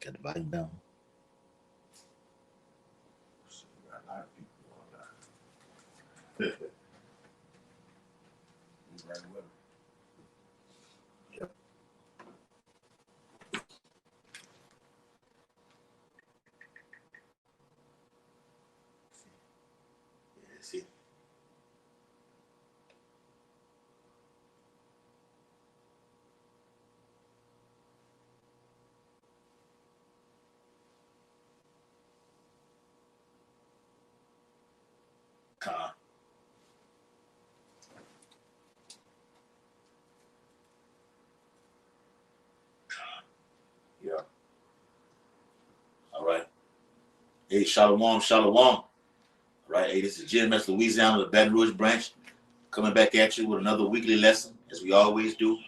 Got the volume down. Got a lot of people on that. Right with it. Yep. Yeah, see. Con. Yeah. All right. Hey, Shalom, Shalom. All right. Hey, this is Jim S. Louisiana, the Baton Rouge branch, coming back at you with another weekly lesson, as we always do,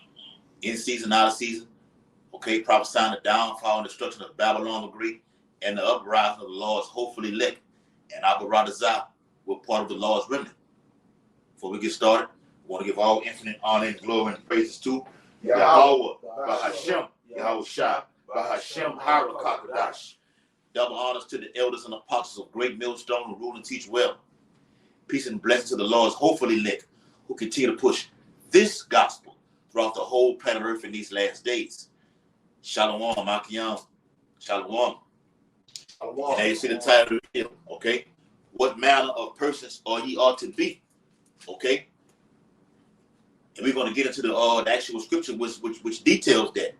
in season, out of season. Okay, prophesying the downfall and destruction of Babylon the Great and the uprising of the Lord's hopefully elect and Abaradazah were part of the Lord's remnant. Before we get started, we want to give all infinite honor and glory and praises to Yahweh, Bahashem, Yahweh Shah, Bahashem, Harakakadash. Double honors to the elders and apostles of Great Millstone who rule and teach well. Peace and blessings to the Lord's hopefully elect who continue to push this gospel throughout the whole planet Earth in these last days. Shalom, Makiam. Shalom. And now you see the title here, okay? What manner of persons are ye ought to be? Okay? And we're going to get into the actual scripture which details that.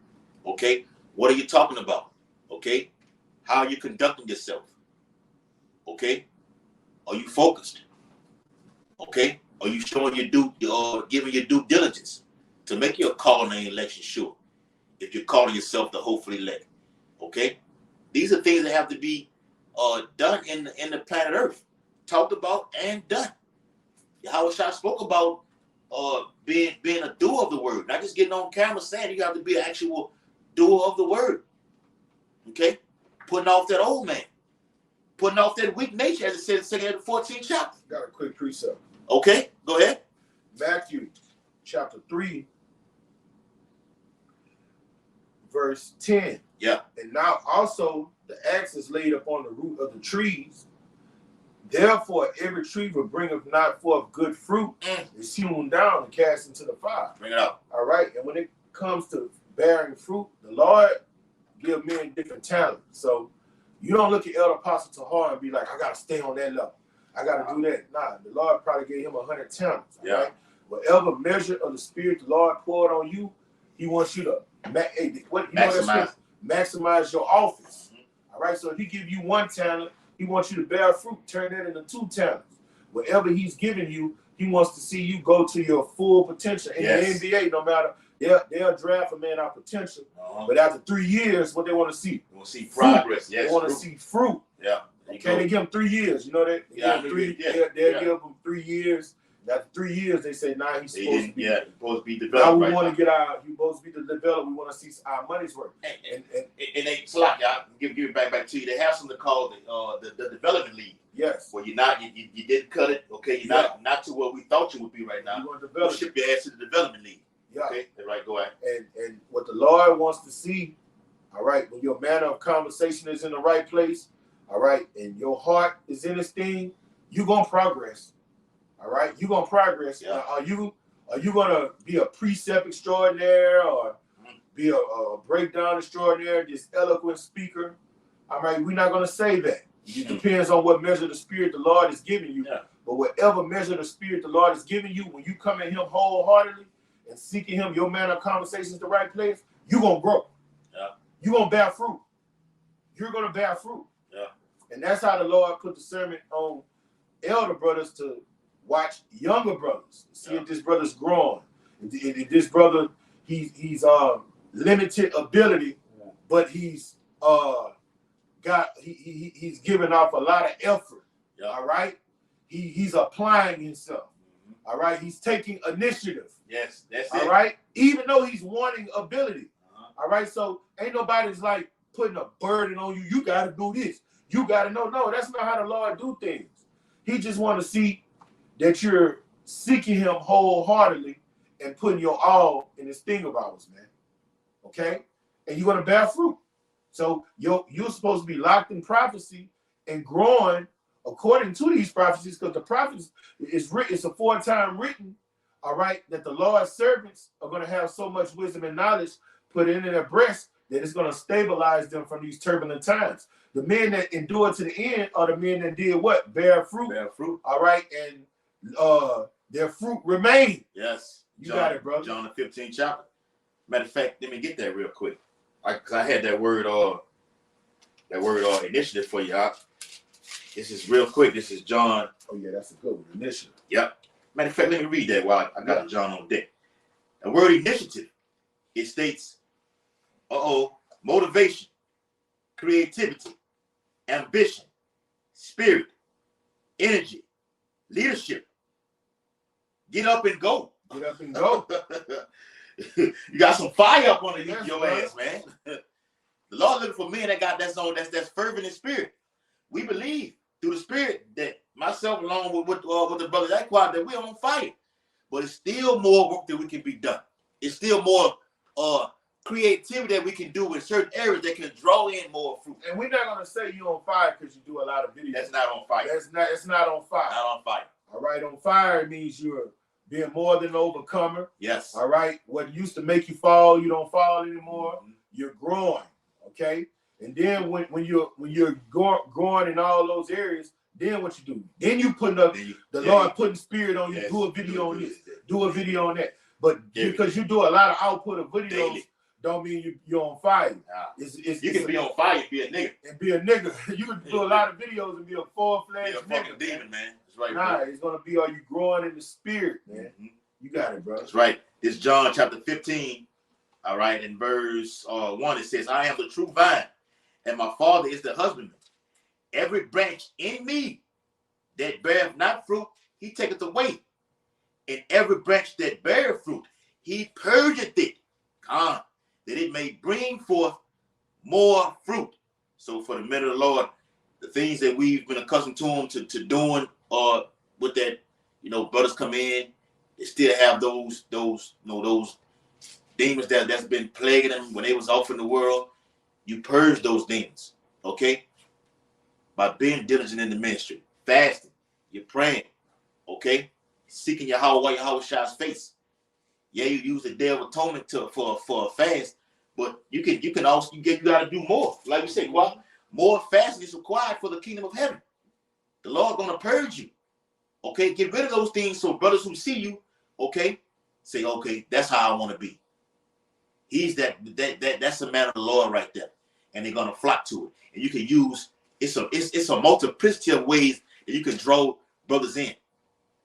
Okay? What are you talking about? Okay? How are you conducting yourself? Okay? Are you focused? Okay? Are you showing giving your due diligence to make your calling and election sure? If you're calling yourself the hopefully elect, okay? These are things that have to be done in the planet Earth, talked about and done. Yahweh Shah spoke about being a doer of the word, not just getting on camera saying. You have to be an actual doer of the word, okay? Putting off that old man, putting off that weak nature, as it said in the 14th chapter. Got a quick precept. Okay, go ahead. Matthew chapter 3, verse 10. Yeah. And now also the axe is laid upon the root of the trees. Therefore, every tree that bringeth not forth good fruit is hewn down and cast into the fire. Bring it out. All right. And when it comes to bearing fruit, the Lord give men different talents. So you don't look at Elder Apostle Tahar and be like, I got to stay on that level. I got to do that. Nah, the Lord probably gave him 100 talents. All right. Whatever measure of the Spirit the Lord poured on you, he wants you to maximize your office. All right. So if he give you 1 talent, he wants you to bear fruit, turn that into 2 talents. Whatever he's giving you, he wants to see you go to your full potential. In the NBA, no matter, they'll draft a man out potential. But after 3 years, what they want to see? They want to see progress. Yes, they want to see fruit. Yeah. Okay, they give him 3 years. You know that? They'll give him 3 years. After 3 years, they say, nah, he's supposed to be. Yeah, he's supposed to be developed. Now we want to get he's supposed to be developed. We want to see our money's worth. And they slack, y'all. Give it back to you. They have something called the development league. Yes. Well, you didn't cut it. Okay, you're not to where we thought you would be right now. You want to develop. Ship your ass to the development league. Yeah. Okay, right, go ahead. And what the Lord wants to see, all right, when your manner of conversation is in the right place, all right, and your heart is in this thing, you're gonna progress. All right, you're gonna progress. Yeah. Are you gonna be a precept extraordinaire or be a breakdown extraordinaire, this eloquent speaker? All right, we're not gonna say that. It depends on what measure the Spirit the Lord is giving you. Yeah. But whatever measure the Spirit the Lord is giving you, when you come at Him wholeheartedly and seeking Him, your manner of conversation is the right place, you're gonna grow. Yeah. You're gonna bear fruit. You're gonna bear fruit. Yeah. And that's how the Lord put the sermon on elder brothers to watch younger brothers, see if this brother's growing. If this brother, he's limited ability, but he's he's giving off a lot of effort. Yeah. All right, he's applying himself. All right, he's taking initiative. Yes, that's it. All right, even though he's wanting ability. All right, so ain't nobody's like putting a burden on you. You got to do this. You got to know. No, that's not how the Lord do things. He just want to see that you're seeking Him wholeheartedly and putting your all in this thing of ours, man. Okay, and you're gonna bear fruit. So you're supposed to be locked in prophecy and growing according to these prophecies, because the prophets is written, it's aforetime written, all right, that the Lord's servants are going to have so much wisdom and knowledge put in their breast that it's going to stabilize them from these turbulent times. The men that endure to the end are the men that did what? Bear fruit. Bear fruit. All right, and their fruit remain. Yes. You got it, brother. John the 15th chapter. Matter of fact, let me get that real quick. Because I had that word initiative for you. This is real quick. This is John. Oh, yeah, that's a good one. Initiative. Yep. Matter of fact, let me read that while I got John on deck. The word initiative, it states, motivation, creativity, ambition, spirit, energy, leadership. Get up and go. Get up and go. You got some fire up on Yes, your brother. ass, man. The Lord looking for men that got that's fervent in spirit. We believe through the spirit that myself, along with the brothers that we're on fire. But it's still more work that we can be done. It's still more creativity that we can do in certain areas that can draw in more fruit. And we're not gonna say you're on fire because you do a lot of videos. That's not on fire. It's not on fire. Not on fire. All right, on fire means you're being more than an overcomer. Yes. All right, what used to make you fall, you don't fall anymore. You're growing. Okay, and then when you're growing in all those areas, then what you do? Then you putting up Lord putting spirit on you. Yes, do a video on this. Do a video on that. But because you do a lot of output of videos, daily. Don't mean you're on fire. Nah. You can be on fire and be a nigga. And be a nigga. You can do a lot of videos and be a full-fledged nigga. Demon, man. That's right. Nah, bro. it's gonna be all you growing in the spirit, man. Mm-hmm. You got it, bro. That's right. This John chapter 15. All right, in verse 1, it says, I am the true vine, and my Father is the husbandman. Every branch in me that beareth not fruit, he taketh away. And every branch that beareth fruit, he purgeth it, that it may bring forth more fruit. So for the men of the Lord, the things that we've been accustomed to them to doing, with that, brothers come in, they still have those demons that's been plaguing them when they was off in the world. You purge those demons, okay? By being diligent in the ministry, fasting, you're praying, okay? Seeking Yahweh Shai's face. Yeah, you use the Day of Atonement for a fast, but you got to do more. Like we say, more fasting is required for the kingdom of heaven. The Lord gonna purge you, okay? Get rid of those things so brothers who see you, okay, say, okay, that's how I want to be. He's that's the man of the Lord right there, and they're gonna flock to it. And you can use it's a multiplicity of ways that you can draw brothers in.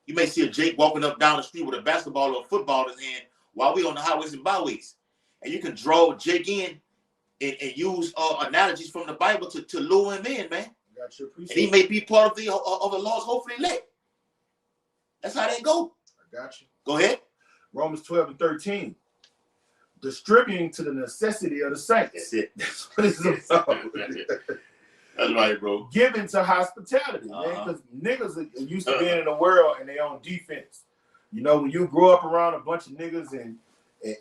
You may see a Jake walking up down the street with a basketball or a football in his hand while we on the highways and byways, and you can draw Jake in and use analogies from the Bible to lure him in, man. Got your and he may be part of the Lord's hopefully elect. That's how they go. I got you. Go ahead. Romans 12:13. Distributing to the necessity of the saints. That's it. That's what it's about. That's right, bro. Giving to hospitality, man. Because niggas are used to being in the world and they on defense. When you grow up around a bunch of niggas and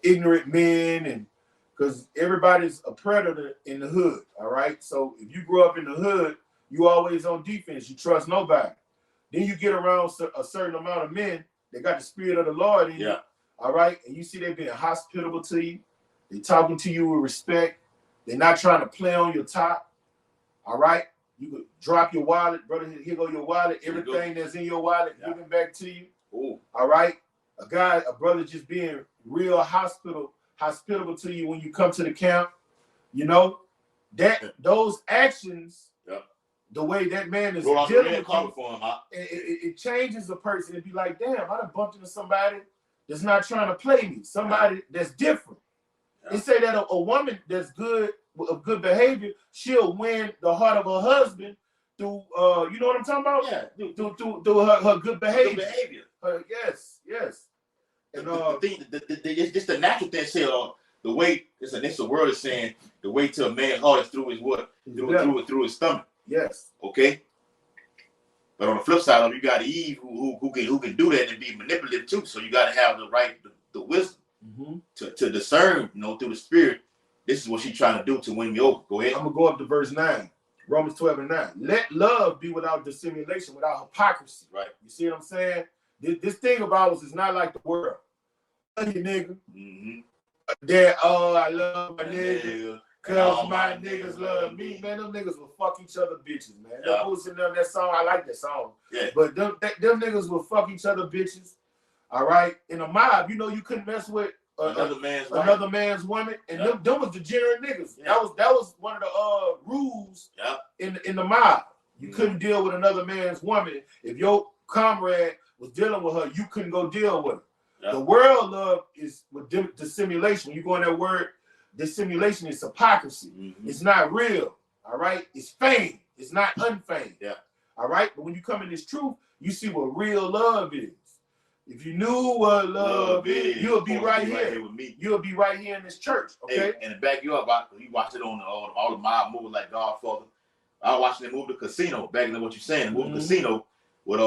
ignorant men, and because everybody's a predator in the hood, all right? So if you grow up in the hood, you always on defense. You trust nobody. Then you get around a certain amount of men that got the spirit of the Lord in you. All right, and you see they being hospitable to you. They talking to you with respect. They're not trying to play on your top. All right, you could drop your wallet, brother. Here go your wallet. Everything that's in your wallet, give it back to you. Ooh. All right, a brother just being real hospitable to you when you come to the camp. Those actions. The way that man is dealing with you, for him, it changes a person and be like, damn, I done bumped into somebody that's not trying to play me. Somebody that's different. They say that a woman that's good, of good behavior, she'll win the heart of her husband through, you know what I'm talking about? Yeah. Through her good behavior. Good behavior. Yes. And it's just the natural thing. Say, the way the world is saying the way to a man's heart is through his what? Through his stomach. Yes. Okay. But on the flip side of it, you got Eve who can do that and be manipulative too. So you got to have the wisdom to discern, through the spirit, this is what she's trying to do to win me over. Go ahead. I'm gonna go up to verse 9. Romans 12 and 9. Let love be without dissimulation, without hypocrisy. Right. You see what I'm saying? This thing about us is not like the world. Love you, nigga. Mm-hmm. I love my nigga. Cause my niggas love me. Man, them niggas will fuck each other bitches, man. Yeah. Them in them, that song, I like that song. Yeah. But them niggas will fuck each other bitches. All right? In a mob, you know you couldn't mess with another man's woman. And Yeah. them was degenerate niggas. Yeah. That was one of the rules in the mob. You couldn't deal with another man's woman. If your comrade was dealing with her, you couldn't go deal with her. Yeah. The world love is with dissimulation. You go in that word, dissimulation is hypocrisy. Mm-hmm. It's not real. All right. It's feigned. It's not unfeigned. Yeah. All right. But when you come in this truth, you see what real love is. If you knew what love is, you'll be right here with me. You'll be right here in this church. Okay. Hey, and to back you up, you watched it on all the mob movies like Godfather. I was watching the movie The Casino. Back into what you're saying, the movie Casino with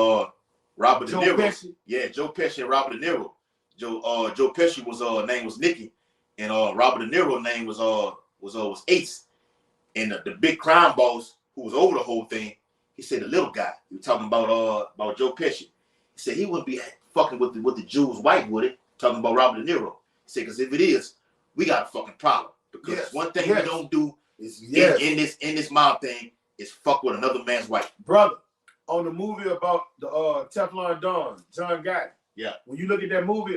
Robert De Niro. Pesci. Yeah, Joe Pesci and Robert De Niro. Joe Pesci was name was Nicky, and Robert De Niro name was Ace. And the big crime boss who was over the whole thing, he said the little guy. He was talking about Joe Pesci. He said he wouldn't be fucking with the Jew's wife, would it? Talking about Robert De Niro. He said, because if it is, we got a fucking problem. Because one thing we don't do is in this mob thing is fuck with another man's wife. Brother, on the movie about the Teflon Don, John Gotti. Yeah. When you look at that movie,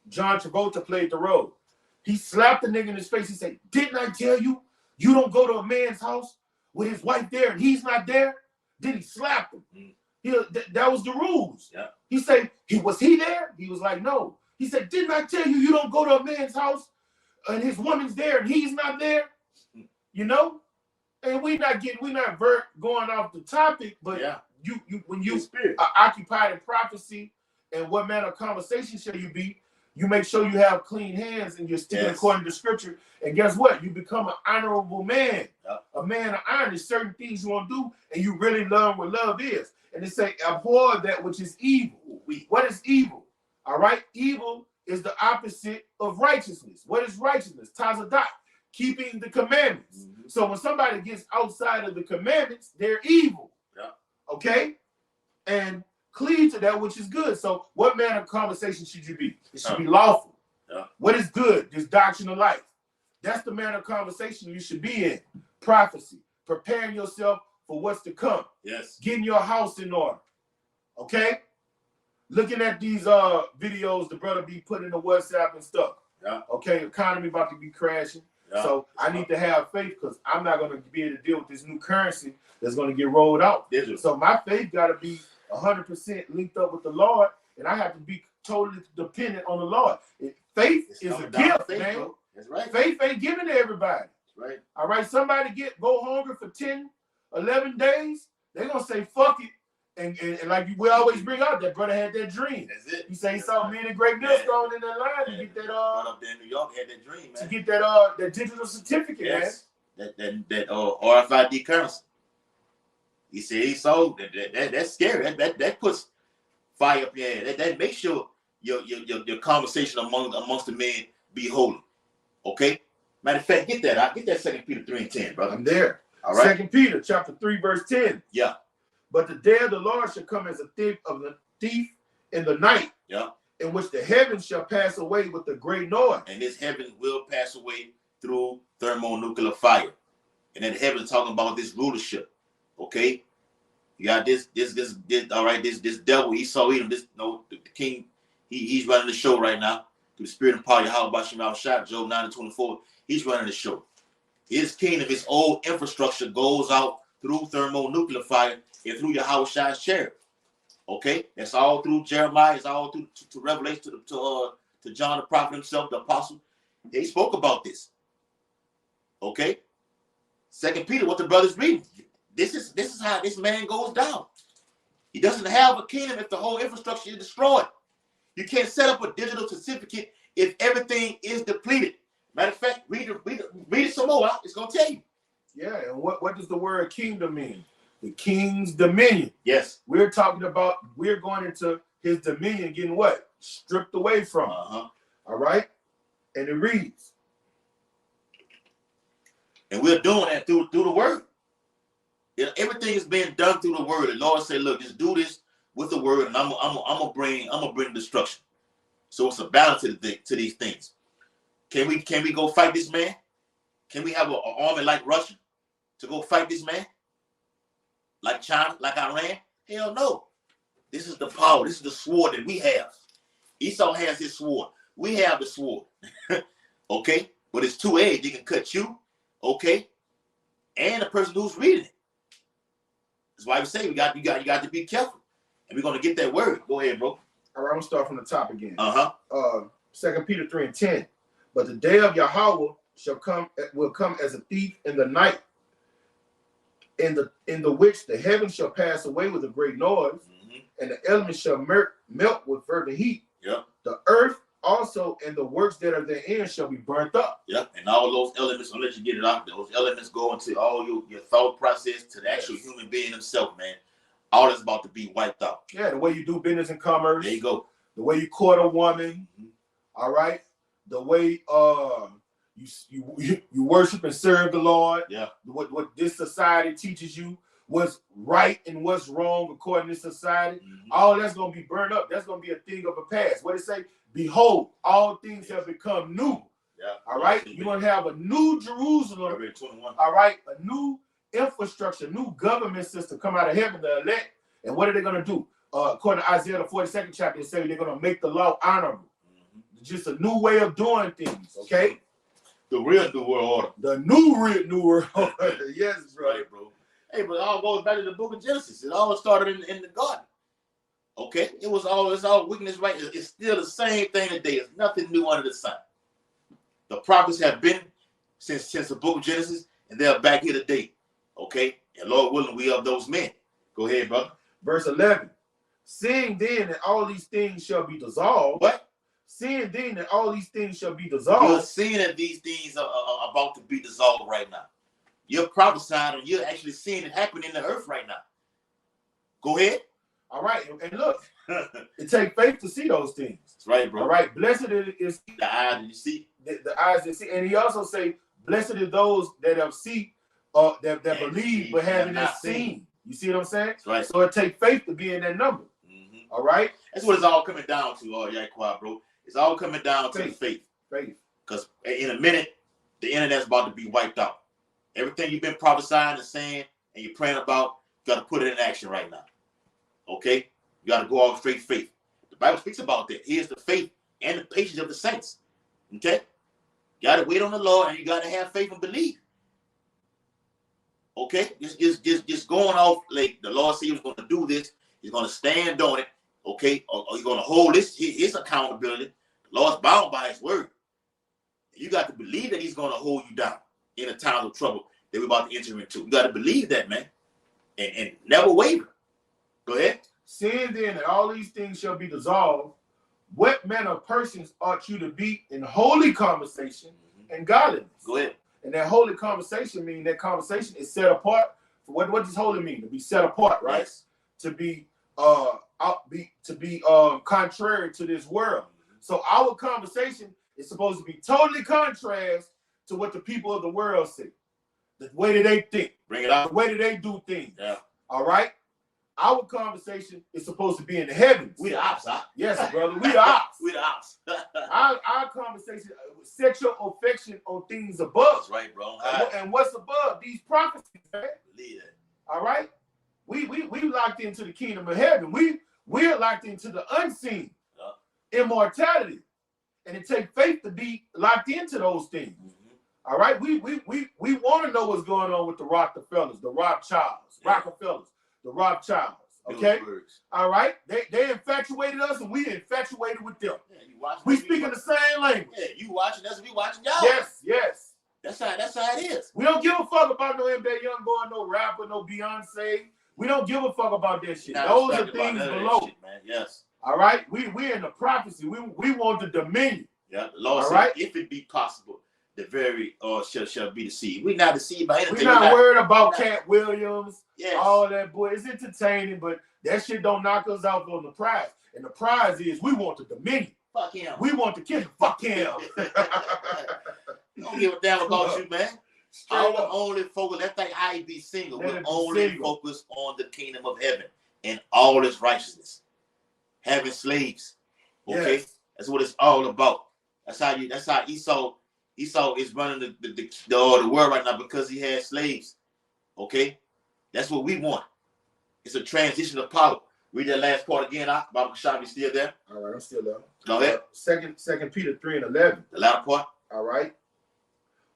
John Travolta played the role. He slapped the nigga in his face. He said, didn't I tell you, you don't go to a man's house with his wife there and he's not there? Then he slapped him. That was the rules. Yeah. He said, was he there? He was like, no. He said, didn't I tell you, you don't go to a man's house and his woman's there and he's not there? You know? And we're not going off the topic, but when you are occupied in prophecy and what manner of conversation shall you be, you make sure you have clean hands and you're sticking according to scripture. And guess what? You become an honorable man. A man of honor. There's certain things you want to do and you really learn what love is. And they say, abhor that which is evil. What is evil? All right? Evil is the opposite of righteousness. What is righteousness? Tazadat. Keeping the commandments. So when somebody gets outside of the commandments, they're evil. Okay? And cleave to that which is good. So what manner of conversation should you be? It should be lawful. What is good? This doctrine of life. That's the manner of conversation you should be in. Prophecy. Preparing yourself for what's to come. Yes. Getting your house in order. Okay? Looking at these videos the brother be putting in the WhatsApp and stuff. Okay, economy about to be crashing. So I need to have faith because I'm not going to be able to deal with this new currency that's going to get rolled out. So my faith got to be 100% linked up with the Lord, and I have to be totally dependent on the Lord. Faith is a gift, man. Bro. That's right. Faith ain't given to everybody. That's right. All right, somebody go hungry for 10, 11 days, they're going to say, fuck it. And like we always bring out, that brother had that dream. That's it. He said he saw me and a great millstone in that line to get that up there in New York had that dream, man. To get that digital certificate, man. That RFID currency. He said he sold that. That's scary. That puts fire up your head. That makes sure your conversation amongst the men be holy. Okay. Matter of fact, get that 2 Peter 3:10, brother. I'm there. All right. 2 Peter chapter 3 verse 10. Yeah. But the day of the Lord shall come as a thief in the night. Yeah. In which the heavens shall pass away with a great noise. And this heaven will pass away through thermonuclear fire. And then the heaven is talking about this rulership. Okay. You got this all right, this devil, Esau Edom, the king, he's running the show right now. Through the spirit and power of Yahweh Bashim al-Shah, Job 9:24, he's running the show. His kingdom, his old infrastructure goes out through thermonuclear fire and through Yahweh Shah's chariot. Okay, that's all through Jeremiah. It's all through to Revelation to John the prophet himself, the apostle. They spoke about this. Okay, 2 Peter, what the brothers reading. This is how this man goes down. He doesn't have a kingdom if the whole infrastructure is destroyed. You can't set up a digital certificate if everything is depleted. Matter of fact, read it some more. It's gonna tell you. Yeah, and what does the word kingdom mean? The king's dominion. Yes. We're talking about, we're going into his dominion, getting what? Stripped away from. All right? And it reads, And we're doing that through the word. Everything is being done through the word. The Lord said, look, just do this with the word, and I'm gonna bring destruction. So it's a balance to these things. Can we go fight this man? Can we have an army like Russia to go fight this man? Like China, like Iran? Hell no. This is the power. This is the sword that we have. Esau has his sword. We have the sword. Okay? But it's two-edged. It can cut you, okay? And the person who's reading it. That's why we say you got to be careful. And we're gonna get that word. Go ahead, bro. All right, I'm gonna start from the top again. 2 Peter 3:10. But the day of Yahweh will come as a thief in the night, in the which the heavens shall pass away with a great noise, and the elements shall melt with fervent heat. Yep. The earth also and the works that are therein shall be burnt up. Yep. And all those elements, I'll let you get it out. Those elements go into all your thought process to the actual human being himself, man. All that's about to be wiped out. Yeah, the way you do business and commerce. There you go. The way you court a woman. All right. The way you worship and serve the Lord. Yeah. What this society teaches you, what's right and what's wrong according to society. All that's gonna be burned up. That's gonna be a thing of the past. What it say? Behold, all things have become new. Yeah. All right. You're gonna have a new Jerusalem. 21. All right, a new infrastructure, new government system come out of heaven, the elect. And what are they gonna do? According to Isaiah, the 42nd chapter, it says they're gonna make the law honorable. Just a new way of doing things, okay? The real New World Order. The new world order. Yes, bro. Right, bro. Hey, but it all goes back to the book of Genesis. It all started in the garden. Okay? It's all weakness, right? It's still the same thing today. There's nothing new under the sun. The prophets have been since the book of Genesis, and they're back here today. Okay? And Lord willing, we are those men. Go ahead, brother. Verse 11. Seeing then that all these things shall be dissolved. What? Seeing then that all these things shall be You're dissolved. seeing that these things are about to be dissolved right now. You're prophesying, and you're actually seeing it happen in the earth right now. Go ahead. All right, and look, it takes faith to see those things. That's right, bro. All right, blessed is The eye that you see. the eyes that see, and he also say, blessed are those that have seen, that believe but haven't seen. You see what I'm saying? That's right. So it takes faith to be in that number. All right. That's what it's all coming down to, Yaquan, bro. It's all coming down to faith. Faith. Because in a minute, the internet's about to be wiped out. Everything you've been prophesying and saying and you're praying about, you got to put it in action right now. Okay? You got to go off straight faith. The Bible speaks about that. Here's the faith and the patience of the saints. Okay? You got to wait on the Lord, and you got to have faith and believe. Okay? Just going off like the Lord said he was going to do this. He's going to stand on it. Okay? Or he's going to hold his accountability. The Lord's bound by his word. You got to believe that he's going to hold you down in a time of trouble that we're about to enter into. You got to believe that, man. And never waver. Go ahead. Seeing then that all these things shall be dissolved, what manner of persons ought you to be in holy conversation and godliness? Go ahead. And that holy conversation means that conversation is set apart. What does holy mean? To be set apart, right? Yes. To be contrary to this world. So our conversation is supposed to be totally contrast to what the people of the world say. The way that they think. Bring it out. The way that they do things. Yeah. All right? Our conversation is supposed to be in the heavens. We the ops, huh? Yes, brother. We the ops. We the ops. Our conversation, set your affection on things above. That's right, bro. And what's above? These prophecies, man. Believe that. All right? We locked into the kingdom of heaven. We're locked into the unseen. Immortality. And it takes faith to be locked into those things. All right? We want to know what's going on with the Rockefellers, the Rothschilds, the Rothschilds. Okay? All right? They infatuated us and we infatuated with them. Yeah, we speaking the same language. Yeah, you watching us, we watching y'all. Yes. That's how it is. We don't give a fuck about no NBA Youngboy, no rapper, no Beyonce. We don't give a fuck about that shit. Those are things below. Shit, man. Yes. All right? We're in the prophecy. We want the dominion. Yeah, the Lord all said, right? if it be possible, the very shall be deceived. We're not deceived by anything. We're not worried about Cat Williams, yes. all that, boy. It's entertaining, but that shit don't knock us out on the prize. And the prize is we want the dominion. Fuck him. We want the kingdom. Fuck him. Don't give a damn about you, man. Straight Our up. only focus, that's like I be single. Let We're it be only single. focused on the kingdom of heaven and all its righteousness. Having slaves. Okay? Yes. That's what it's all about. That's how Esau is running the world right now because he has slaves. Okay? That's what we want. It's a transition of power. Read that last part again, Baba Kashabi still there? All right, I'm still there. Go ahead. Second Peter 3:11. The latter part. All right.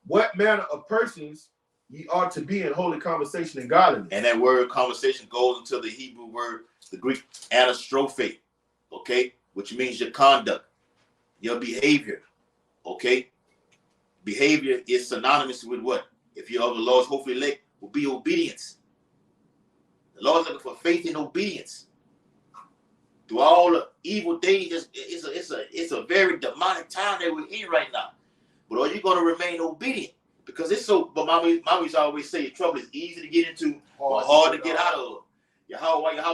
What manner of persons ye ought to be in holy conversation and godliness. And that word conversation goes into the Hebrew word, the Greek anastrophe, okay, which means your conduct, your behavior, okay. Behavior is synonymous with what? If you're of the Lord's hopefully elect, will be obedience. The Lord's looking for faith and obedience. Through all the evil days, it's a very demonic time that we're in right now. But are you going to remain obedient? Because it's so. But mommy's always say trouble is easy to get into, but hard to get out of. Your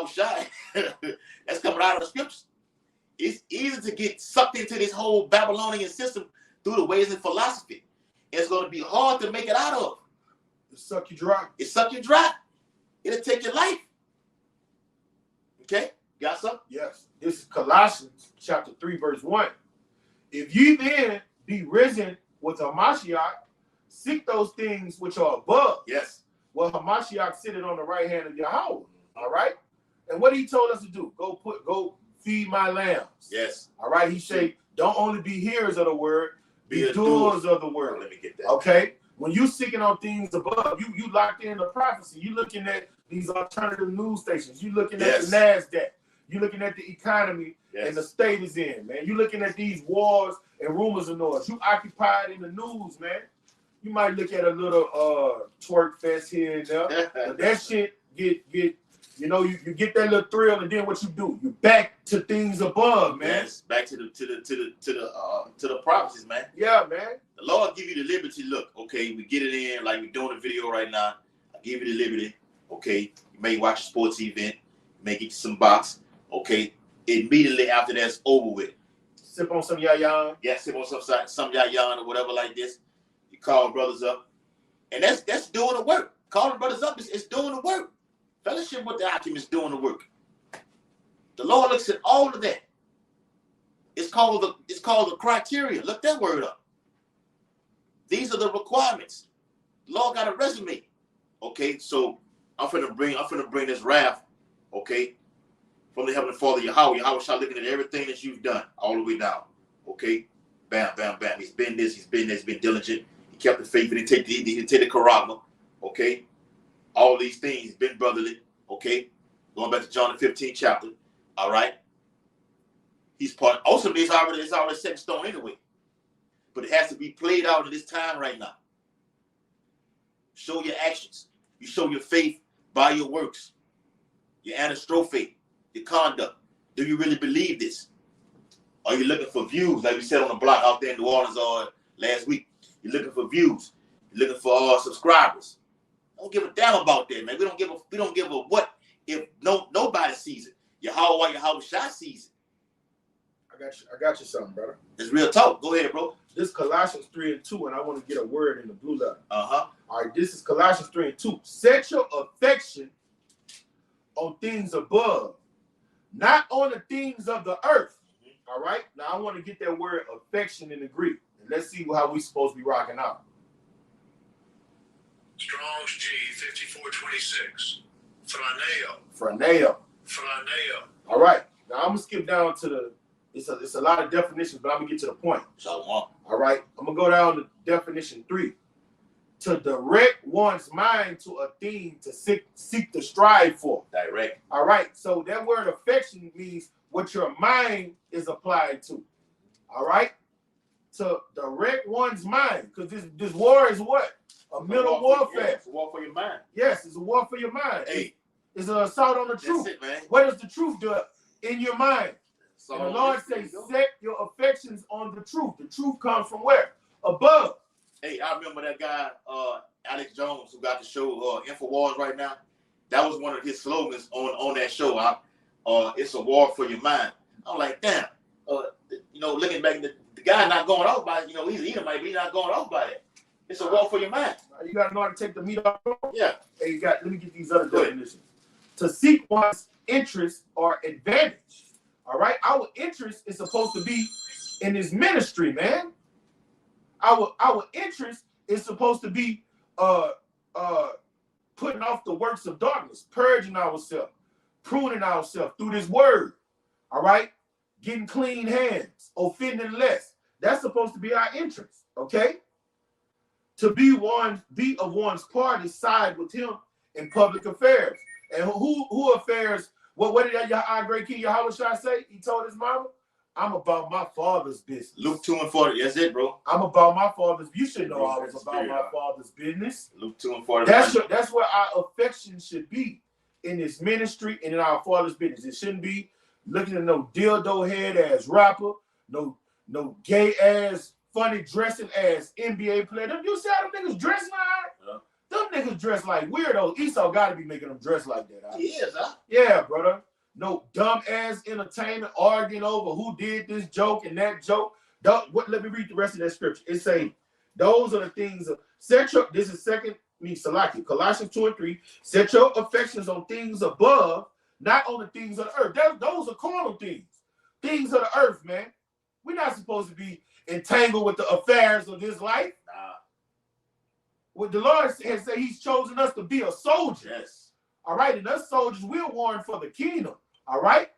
shy. That's coming out of the scriptures. It's easy to get sucked into this whole Babylonian system through the ways of philosophy. It's going to be hard to make it out of. It suck you dry. It suck you dry. It'll take your life. Okay? Got something? Yes. This is Colossians chapter 3, verse 1. If ye then be risen with Hamashiach, seek those things which are above. Yes. Well, Hamashiach sitteth on the right hand of Yahweh. All right. And what he told us to do? Go feed my lambs. Yes. All right. He said, don't only be hearers of the word, be doers of the word. Let me get that. Okay. When you seeking on things above, you locked in the prophecy. You looking at these alternative news stations. You looking at the NASDAQ. You looking at the economy and the state is in, man. You looking at these wars and rumors of noise. You occupied in the news, man. You might look at a little twerk fest here and there, but that shit get you get that little thrill, and then what you do? You back to things above, man. Yes, back to the prophecies, man. Yeah, man. The Lord give you the liberty. Look, okay, we get it in like we're doing a video right now. I give you the liberty. Okay, you may watch a sports event, you may get some box. Okay, immediately after that's over with, sip on some yayan. Yeah, sip on some yayan or whatever like this. You call brothers up, and that's doing the work. Calling brothers up is doing the work. Fellowship with the Akim is doing the work. The Lord looks at all of that. It's called the criteria. Look that word up. These are the requirements. The Lord got a resume. Okay, so I'm finna bring this wrath, okay, from the Heavenly Father Yahweh. Yahweh shall looking at everything that you've done all the way down. Okay, bam, bam, bam. He's been this. He's been diligent. He kept the faith. He didn't take the charagma. Okay. All these things, been brotherly, okay? Going back to John the 15th chapter, all right? He's part, ultimately it's already set in stone anyway. But it has to be played out in this time right now. Show your actions. You show your faith by your works, your anastrophe, your conduct. Do you really believe this? Are you looking for views, like we said on the block out there in New Orleans last week? You're looking for views. You're looking for subscribers. Don't give a damn about that, man. We don't give a what if nobody sees it. Yahweh Shah sees it. I got you something, brother. It's real talk. Go ahead, bro. This is Colossians 3:2, and I want to get a word in the blue letter. Uh-huh. All right, this is Colossians 3:2. Set your affection on things above, not on the things of the earth. All right? Now I want to get that word affection in the Greek. And let's see how we supposed to be rocking out. Strong's G 5426. Phraneo. Phraneo. Phraneo. All right. Now I'm gonna skip down to it's a lot of definitions, but I'm gonna get to the point. Shalom. All right. I'm gonna go down to definition 3. To direct one's mind to a thing to seek to strive for. Direct. All right. So that word affection means what your mind is applied to. All right. To direct one's mind, because this war is what? A mental warfare. It's a war for your mind. Yes, it's a war for your mind. Hey, it's an assault on the truth. that's it, man. What does the truth do in your mind? So And the Lord says, set your affections on the truth. The truth comes from where? Above. Hey, I remember that guy, Alex Jones, who got the show InfoWars right now. That was one of his slogans on that show. It's a war for your mind. I'm like, damn. Looking back, the guy not going off by it. He's Edomite, but he's not going off by that. It's a war for your mind. You gotta know how to take the meat off. Yeah. Hey, let me get these other Go ahead. definitions. To seek one's interest or advantage. All right, our interest is supposed to be in His ministry, man. Our interest is supposed to be putting off the works of darkness, purging ourselves, pruning ourselves through this word. All right, getting clean hands, offending less. That's supposed to be our interest. Okay. To be of one's party, side with Him in public affairs. And who affairs? What did our great King Yahushua say? He told his mama, "I'm about my Father's business." Luke 2:40. That's it, bro. I'm about my Father's. You should know I was about my Father's business. Luke 2:40. That's where our affection should be, in His ministry and in our Father's business. It shouldn't be looking at no dildo head ass rapper, no gay ass, funny dressing ass NBA player. You see how them niggas dress like? Yeah. Them niggas dress like weirdos. Esau got to be making them dress like that. He is, huh? Yeah, brother. No dumb ass entertainment arguing over who did this joke and that joke. Let me read the rest of that scripture. It say, those are the things of this is Colossians 2:3. Set your affections on things above, not on the things of the earth. Those are carnal things. Things of the earth, man. We're not supposed to be entangled with the affairs of this life. Nah. What the Lord has said, He's chosen us to be a soldier. Yes. All right, and us soldiers, we're warned for the kingdom. All right,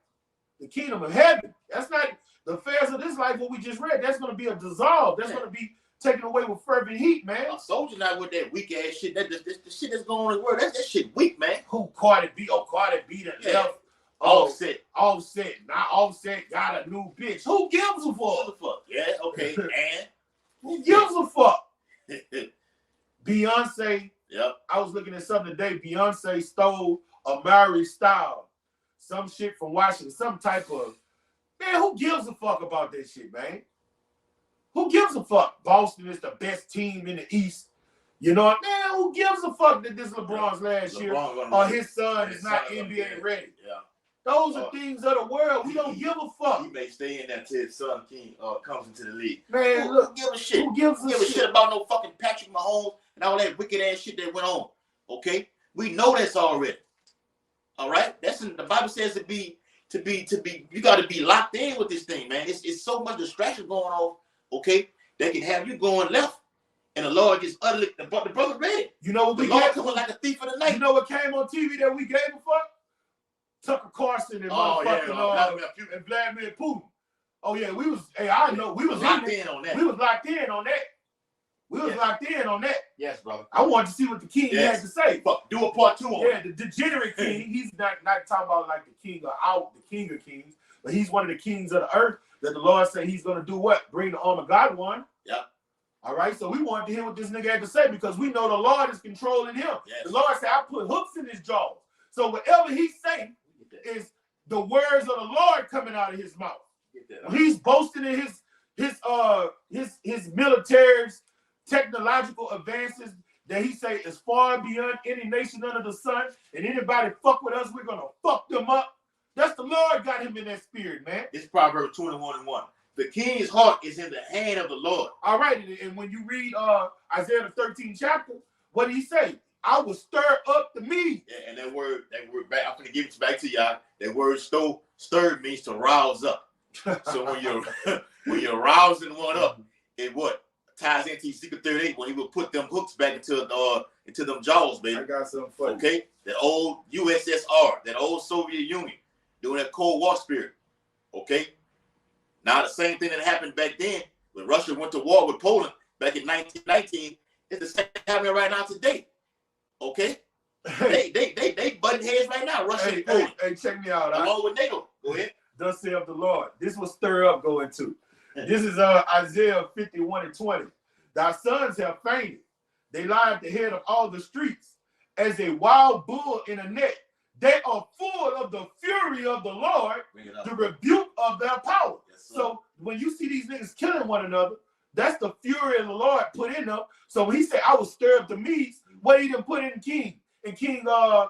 the kingdom of heaven. That's not the affairs of this life. What we just read, that's going to be a dissolve. That's going to be taken away with fervent heat, man. A soldier not with that weak ass shit. The shit that's going on in the world. That shit weak, man. Who Cardi B? Oh, Cardi B the left. Offset. Now Offset got a new bitch. Who gives a fuck? Yeah, okay. And who gives a fuck? Beyonce. Yep. I was looking at something today. Beyonce stole a Mary style, some shit from Washington, some type of, man, who gives a fuck about that shit, man? Who gives a fuck? Boston is the best team in the East. You know, man, who gives a fuck that this LeBron's last year or his son is not NBA ready? Yeah. Those are things of the world. We don't give a fuck. He may stay in there till his son King comes into the league. Man, Who look, give a shit? who gives a shit about no fucking Patrick Mahomes and all that wicked ass shit that went on? Okay, we know that's already. All right, that's in the Bible says to be. You got to be locked in with this thing, man. It's so much distraction going on. Okay, that can have you going left, and the Lord just utterly. The brother read it. You know what the Lord coming like a thief of the night. You know what came on TV that we gave a fuck? Tucker Carlson and and Vladimir Putin. Oh yeah, we was. Hey, I know we was locked in on that. We was locked in on that. Locked in on that. Yes, brother. I wanted to see what the king had to say. Fuck, do a part 2 on it. The degenerate king. He's not talking about like the king of kings, but he's one of the kings of the earth. That the Lord said He's gonna do what? Bring the arm of God one. Yeah. All right. So we wanted to hear what this nigga had to say because we know the Lord is controlling him. Yes. The Lord said, "I put hooks in his jaws." So whatever he say is the words of the Lord coming out of his mouth. He's boasting in his military's technological advances that he say is far beyond any nation under the sun, and anybody fuck with us, we're gonna fuck them up. That's the Lord got him in that spirit, man. It's Proverbs 21:1. The king's heart is in the hand of the Lord. All right, and when you read Isaiah the 13th chapter, what did he say? I will stir up the meat. Yeah, and that word back, I'm gonna give it back to y'all. That word stirred means to rouse up. So when you're rousing one up, it what? Ties into Ezekiel 38 when he will put them hooks back into them jaws, baby. I got something for you. Okay? That old USSR, that old Soviet Union, doing that Cold War spirit. Okay? Now the same thing that happened back then when Russia went to war with Poland back in 1919 is the same happening right now today. Okay? They butting heads right now, Russia and Poland. Hey, check me out. Along with NATO. Go ahead. Thus saith the Lord. This will stir up going to. This is Isaiah 51:20. Thy sons have fainted. They lie at the head of all the streets as a wild bull in a net. They are full of the fury of the Lord, the rebuke of their power. Yes, so when you see these niggas killing one another, that's the fury of the Lord put in them. So when he said, I will stir up the Medes, what he done put in King Putin?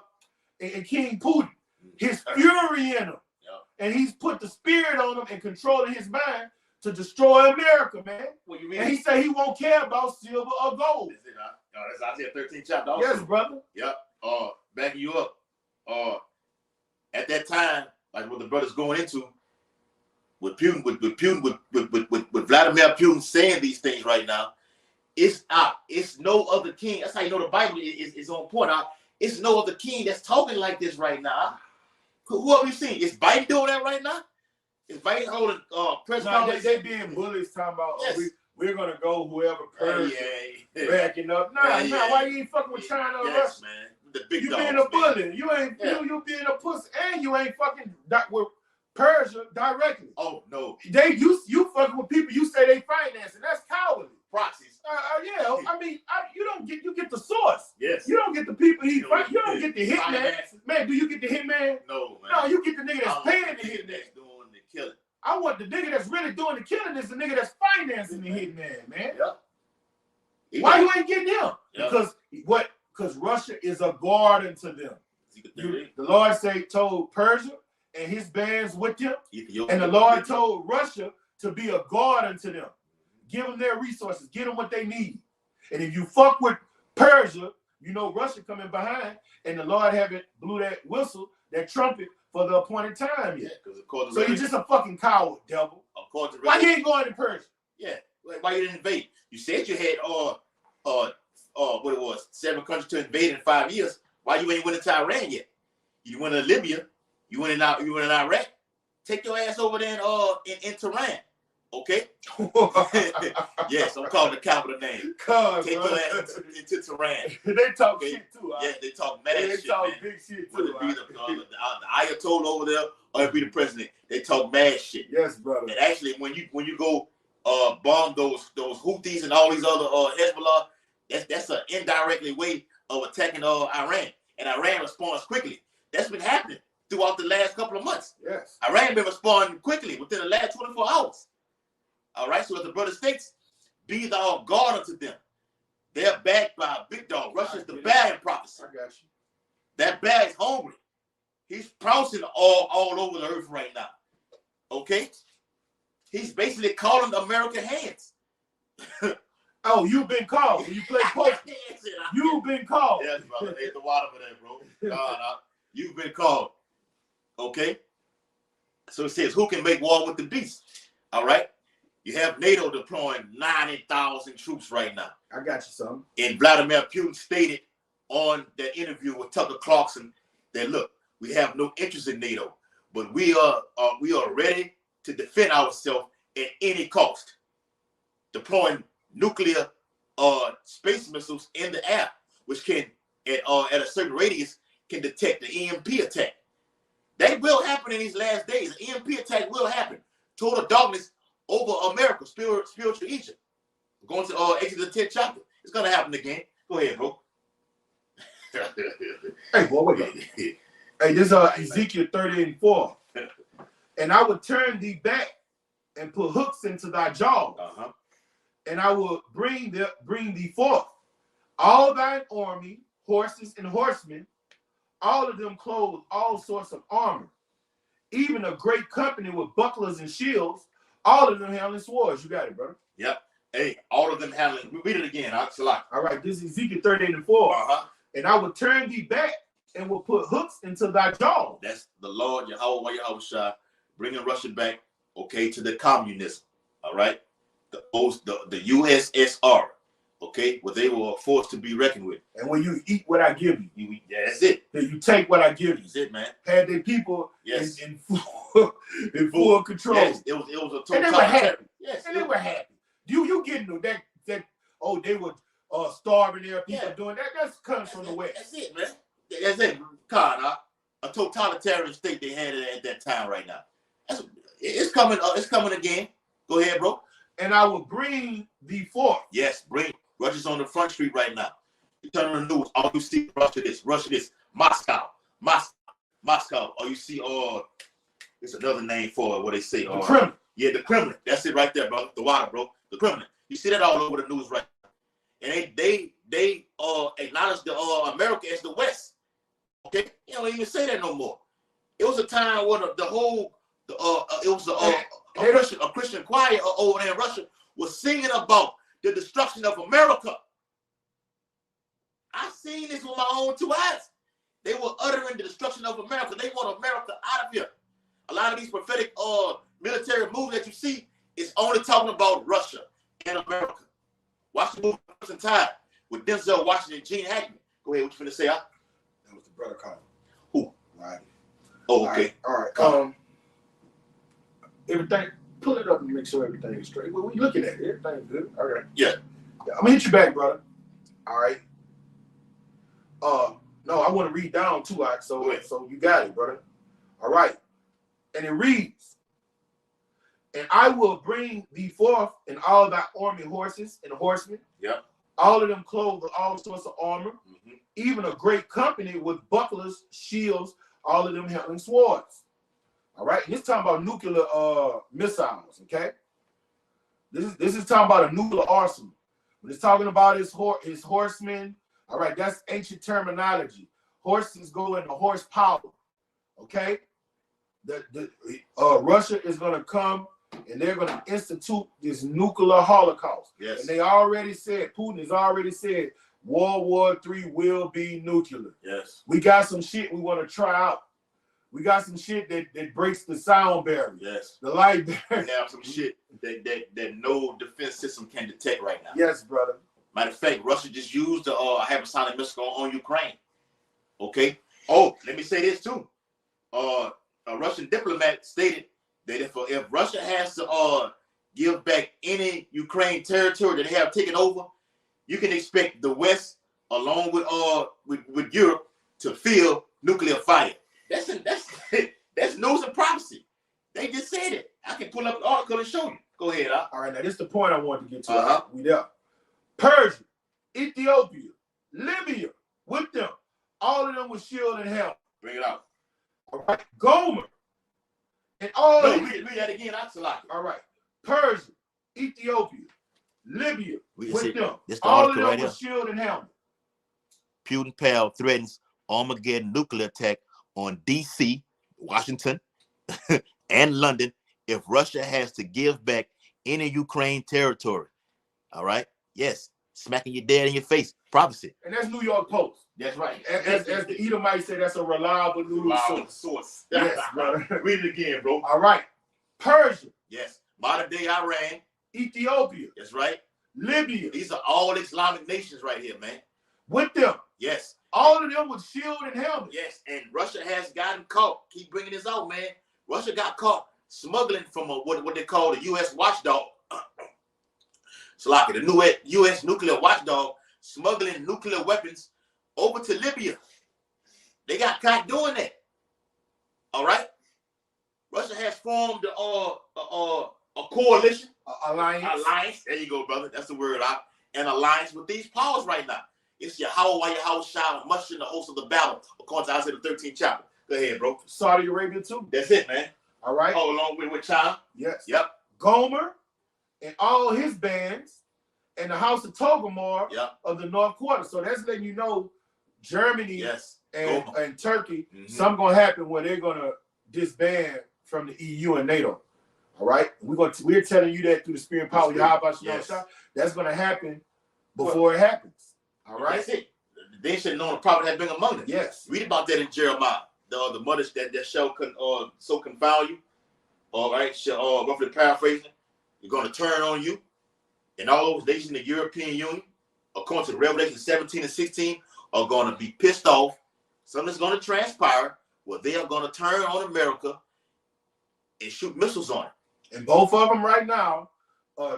His fury in him. And he's put the spirit on him and controlling his mind to destroy America, man. What you And mean? he said he won't care about silver or gold. Is it, that's Isaiah 13 chapter also. Yes, brother. Yep. Backing you up. At that time, like what the brother's going into, with Putin, with Vladimir Putin saying these things right now, it's out. It's no other king. That's how you know the Bible is on point. It's no other king that's talking like this right now. Who have you seen? Is Biden doing that right now? Is Biden holding press conference? They being bullies talking about Yes. we're gonna go whoever Persia Yeah. backing up. Nah, why you ain't fucking with China or Yes, Russia? man. The big You dogs, being a man. bully. You ain't you being a pussy, and you ain't fucking with Persia directly. Oh no, You fucking with people you say they financing. That's cowardly. proxies. Yeah, I mean, you get the source. Yes. You don't get the people he You fight. You don't get the hitman. Financing. Man, do you get the hitman? No, man. No, you get the nigga that's I'm paying the the nigga hitman. that's doing the killing. I want the nigga that's really doing the killing is the nigga that's financing the hitman, man. Yep. Why you ain't getting him? Yep. Because Russia is a guardian to them. The Lord told Persia and his bands with them, and the Lord told Russia to be a guardian to them. Give them their resources, give them what they need. And if you fuck with Persia, you know Russia coming behind, and the Lord haven't blew that whistle, that trumpet for the appointed time yet. So you're just a fucking coward, devil. Why you ain't going to Persia? Yeah, why you didn't invade? You said you had what it was, 7 countries to invade in 5 years. Why you ain't went into Iran yet? You went to Libya, you went in Iraq. Take your ass over there in Tehran. Okay? Yes, I'm calling the capital name. Take your ass into Tehran. They talk shit too. Yeah, they talk mad shit. They talk man. big shit Whether too. it be the Ayatollah over there or it be the president, they talk mad shit. Yes, brother. And actually, when you go bomb those Houthis and all these other Hezbollah, that's an indirectly way of attacking Iran, and Iran responds quickly. That's been happening throughout the last couple of months. Yes. Iran been responding quickly within the last 24 hours. All right, so as the brother states, be thou guard unto them. They're backed by a big dog. Russia's the bear in prophecy. I got you. That bear is hungry. He's pouncing all over the earth right now. Okay? He's basically calling America hands. Oh, you've been called. When you play poker, you've been called. Yes, brother. There's the water for that, bro. You've been called. Okay? So it says, who can make war with the beast? All right? You have NATO deploying 90,000 troops right now. I got you, son. And Vladimir Putin stated on that interview with Tucker Carlson that, look, we have no interest in NATO, but we are ready to defend ourselves at any cost, deploying nuclear space missiles in the air, which can, at a certain radius, can detect the EMP attack. That will happen in these last days. An EMP attack will happen. Total darkness over America, spiritual Egypt. We're going to Exodus 10th chapter. It's going to happen again. Go ahead, bro. Hey, boy, wait up. Hey, this is Ezekiel 30:4. And I will turn thee back and put hooks into thy jaws. And I will bring thee forth all thine army, horses and horsemen, all of them clothed all sorts of armor, even a great company with bucklers and shields, all of them handling swords. You got it, brother. Yep. Hey, all of them handling. Read it again. All right, this is Ezekiel 30:4. And I will turn thee back and will put hooks into thy jaws. That's the Lord Yahweh Shah bringing Russia back, okay, to the communism. All right, the USSR, okay, where they were forced to be reckoned with. And when you eat what I give you, yeah, that's it. Then you take what I give you. That's it, man. Had their people yes. in full control. Yes, it was a total. And they were happy. Yes, and they were happy. You getting that they were starving their people doing that. That comes from the West. That's it, man. That's it. God, a totalitarian state they had at that time right now. It's coming. It's coming again. Go ahead, bro. And I will bring thee forth. Yes, bring. Russia's on the front street right now. You turn on the news, all you see Russia this, Moscow. Or you see it's another name for it, what they say. The Kremlin. Yeah, the Kremlin. That's it right there, bro. The water, bro. The Kremlin. You see that all over the news right now. And they acknowledge the America as the West. Okay? You don't even say that no more. It was a time where the it was a Christian choir over there in Russia was singing about the destruction of America. I seen this with my own two eyes. They were uttering the destruction of America. They want America out of here. A lot of these prophetic military moves that you see is only talking about Russia and America. Watch the movie Crimson Tide with Denzel Washington and Gene Hackman. Go ahead, what you finna say? That was the brother calling. Who? Right. Oh, okay. All right. Everything. Pull it up and make sure everything is straight. Well, we looking at it. Everything's good. All right. Yeah. I'm gonna hit you back, brother. All right. No, I want to read down too, so you got it, brother. All right. And it reads, and I will bring thee forth in all thy army horses and horsemen. Yep. All of them clothed with all sorts of armor, even a great company with bucklers, shields, all of them having swords. All right. And this talking about nuclear missiles, okay? This is talking about a nuclear arsenal. When it's talking about his horsemen, all right, that's ancient terminology. Horses go into horsepower, okay? Russia is going to come and they're going to institute this nuclear holocaust. Yes. And they already said, Putin has already said, World War III will be nuclear. Yes. We got some shit we want to try out. We got some shit that breaks the sound barrier. Yes. The light barrier. We have some shit that no defense system can detect right now. Yes, brother. Matter of fact, Russia just used the hypersonic missile on Ukraine. Okay. Oh, let me say this too. A Russian diplomat stated that if Russia has to give back any Ukraine territory that they have taken over, you can expect the West, along with Europe, to feel nuclear fire. That's news and prophecy. They just said it. I can pull up an article and show you. Go ahead. All right, now this is the point I wanted to get to. Uh-huh. We there. Persia, Ethiopia, Libya, with them. All of them with shield and helmet. Bring it out. All right. Gomer. And all No, of read that again. all right. Persia, Ethiopia, Libya, with them. This the all of article them right with shield and helmet. Putin pal threatens Armageddon nuclear attack on D.C., Washington, and London if Russia has to give back any Ukraine territory. All right? Yes. Smacking you dead in your face. Prophecy. And that's New York Post. That's right. As the Edomites say, that's a reliable news source. Yes, brother. Read it again, bro. All right. Persia. Yes. Modern day Iran. Ethiopia. That's right. Libya. These are all Islamic nations right here, man. With them. Yes. All of them with shield and helmet. Yes. And Russia has gotten caught. Keep bringing this out, man. Russia got caught smuggling from what they call the U.S. watchdog. Slaki, the new U.S. nuclear watchdog, smuggling nuclear weapons over to Libya. They got caught doing that. All right. Russia has formed a coalition, alliance. There you go, brother. That's the word. An alliance with these powers right now. It's Yahweh Shah, much in the host of the battle, according to Isaiah the 13th chapter. Go ahead, bro. Saudi Arabia too. That's it, man. All right. Oh, along with China. Yes. Yep. Gomer and all his bands and the House of Togomar of the North Quarter. So that's letting you know Germany and Turkey, something gonna happen where they're gonna disband from the EU and NATO. All right. We're telling you that through the spirit and power of Yahweh Shah. That's gonna happen before it happens. All right. That's it. They should know the prophet has been among them. Yes. Read about that in Jeremiah. The mothers that shall so confound you. All right. Roughly paraphrasing, they're going to turn on you. And all those nations in the European Union, according to Revelation 17 and 16, are going to be pissed off. Something's going to transpire where they are going to turn on America and shoot missiles on it. And both of them right now,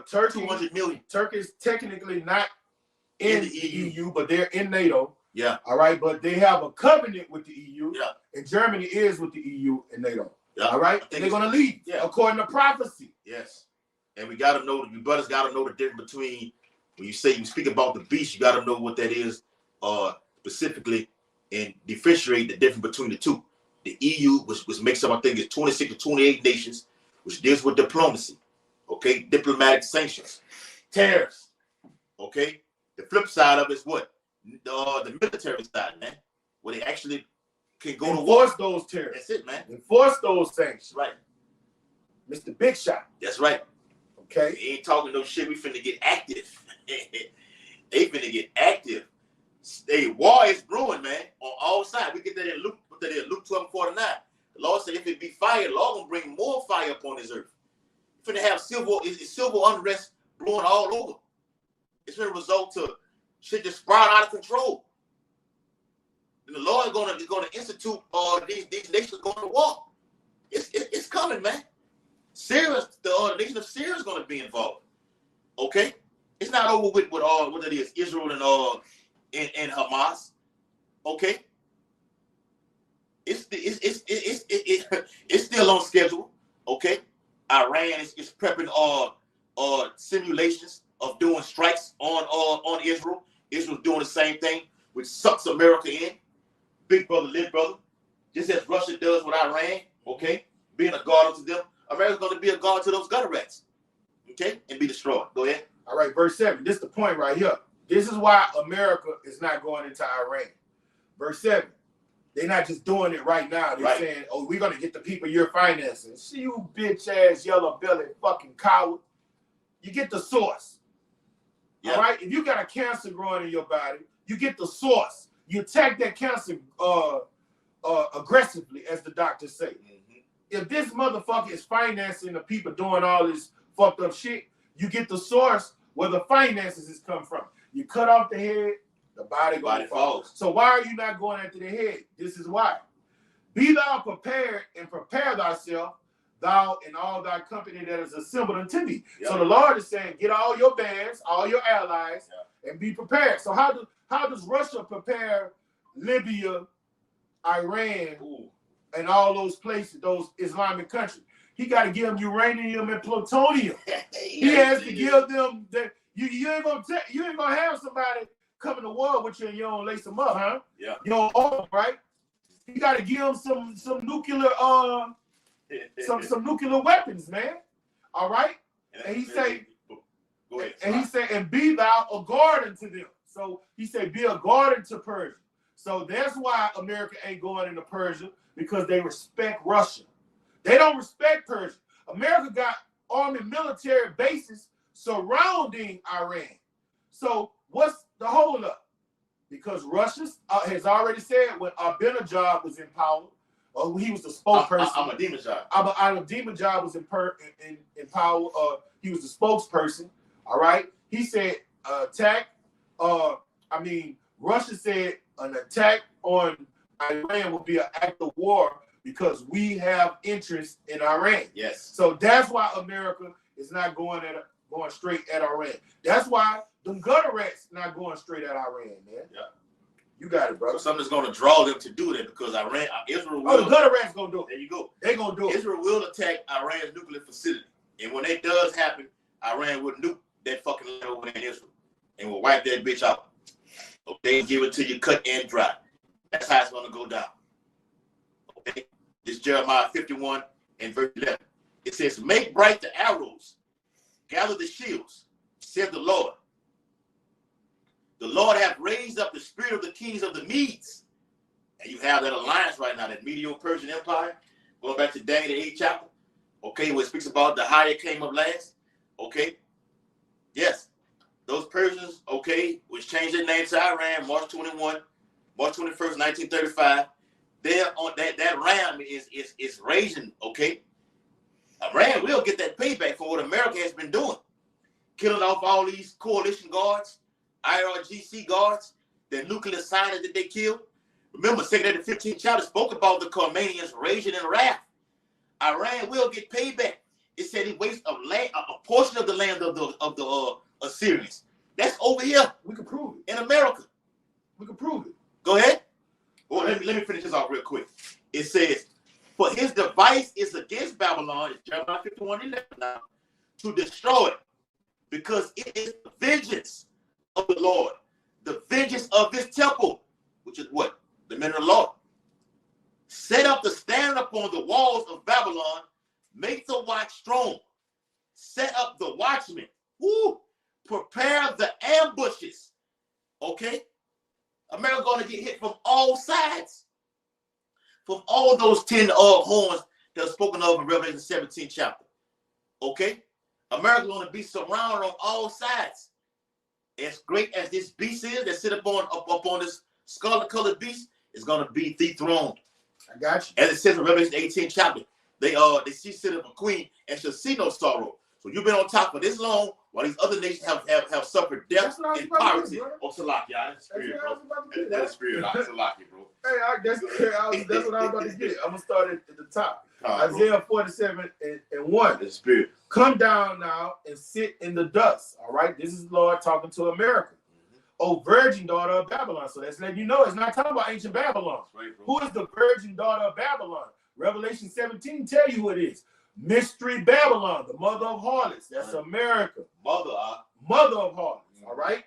Turkey, 200 million. Turkey is technically not in the EU, but they're in NATO. Yeah. All right. But they have a covenant with the EU. Yeah. And Germany is with the EU and NATO. Yeah. All right. And they're going to leave. Yeah. According to prophecy. Yes. And we got to know, you brothers got to know the difference between, when you speak about the beast, you got to know what that is specifically and differentiate the difference between the two. The EU, which makes up, I think, it's 26 or 28 nations, which deals with diplomacy. Okay. Diplomatic sanctions. Tariffs. Okay. The flip side of it is what? The military side, man, where they actually can go enforce to war. Those tariffs. That's it, man. Enforce those sanctions. Right. Mr. Big Shot. That's right. Okay. We ain't talking no shit. We finna get active. They finna get active. Hey, war is brewing, man, on all sides. We get that in Luke 12:49. The Lord said, if it be fire, the Lord will bring more fire upon this earth. We're finna have civil unrest blowing all over. It's gonna result to shit just sprout out of control. And the Lord is gonna institute these nations going to war. It's coming, man. Syria, the nation of Syria is gonna be involved. Okay, it's not over with what it is, Israel and Hamas. Okay, it's still on schedule. Okay, Iran is prepping simulations of doing strikes on Israel. Israel's doing the same thing, which sucks America in. Big brother, little brother, just as Russia does with Iran. Okay, being a guard to them, America's going to be a guard to those gutter rats. Okay, and be destroyed. Go ahead. All right, verse 7. This is the point right here. This is why America is not going into Iran. Verse 7. They're not just doing it right now. They're saying, oh, we're going to get the people you're financing. See, you bitch-ass, yellow-bellied fucking coward. You get the source. All right? If you got a cancer growing in your body, you get the source. You attack that cancer aggressively, as the doctors say. Mm-hmm. If this motherfucker is financing the people doing all this fucked up shit, you get the source where the finances is come from. You cut off the head, the body falls. So why are you not going after the head? This is why. Be thou prepared and prepare thyself, thou and all thy company that is assembled unto thee. Yep. So the Lord is saying, get all your bands, all your allies, and be prepared. So how does Russia prepare Libya, Iran, and all those places, those Islamic countries? He got to give them uranium and plutonium. He has to give them that. You ain't gonna have somebody coming to war with you and you don't lace them up, huh? Yeah. You don't own them, right? You got to give them some nuclear some nuclear weapons, man. All right. And he say, go ahead. And he said, and be thou a guard unto them. So he said, be a guard unto Persia. So that's why America ain't going into Persia, because they respect Russia. They don't respect Persia. America got army military bases surrounding Iran. So what's the hold up? Because Russia has already said when Ahmadinejad was in power, or he was the spokesperson. Ahmadinejad was in power. He was the spokesperson. All right. He said attack. Russia said an attack on Iran would be an act of war because we have interest in Iran. Yes. So that's why America is not going straight at Iran. That's why them gutter rats not going straight at Iran, man. Yeah. You got it, brother. So something's going to draw them to do that because Israel will. Oh, the gutter rats going to do it. There you go. They going to do it. Israel will attack Iran's nuclear facility. And when that does happen, Iran will nuke that fucking land over there in Israel and will wipe that bitch out. Okay, give it to you cut and dry. That's how it's going to go down. Okay, this Jeremiah 51 and verse 11. It says, make bright the arrows, gather the shields, said the Lord. The Lord hath raised up the spirit of the kings of the Medes. And you have that alliance right now, that Medo-Persian Empire, going back to Daniel, the 8th chapter. Okay, where it speaks about the higher came up last. Okay, yes. Those Persians, okay, which changed their name to Iran, March 21st, 1935. They're on that ram is raging, okay? Iran will get that payback for what America has been doing. Killing off all these coalition guards, IRGC guards, the nuclear scientists that they killed. Remember, 2nd and 15th chapter spoke about the Khomenians raging in wrath. Iran will get payback. It said it wastes a portion of the land of the Assyrians. That's over here. We can prove it. In America. We can prove it. Go ahead. Well, let me finish this off real quick. It says, for his device is against Babylon, it's Jeremiah 51:11 now, to destroy it, because it is the vengeance of the Lord, the vengeance of this temple, which is what? The men of the Lord. Set up the stand upon the walls of Babylon, make the watch strong, set up the watchmen. Woo! Prepare the ambushes. Okay? America going to get hit from all sides. From all those 10 horns that are spoken of in Revelation 17 chapter. Okay? America's going to be surrounded on all sides. As great as this beast is that sit up on this scarlet-colored beast, is going to be dethroned. I got you. As it says in Revelation 18 chapter, they see sit up a queen and shall see no sorrow. So you've been on top for this long while these other nations have suffered death and poverty. Oh, Salaki, that's spirit, bro. That's spirit, Salaki, bro. Hey, that's what I was about to get. I'm going to start at the top. Isaiah 47 and 1. The spirit. Come down now and sit in the dust. All right. This is the Lord talking to America. Oh, virgin daughter of Babylon. So that's letting you know it's not talking about ancient Babylon. Right, who is the virgin daughter of Babylon? Revelation 17 tell you who it is. Mystery Babylon, the mother of harlots. That's America. Mother of harlots. All right.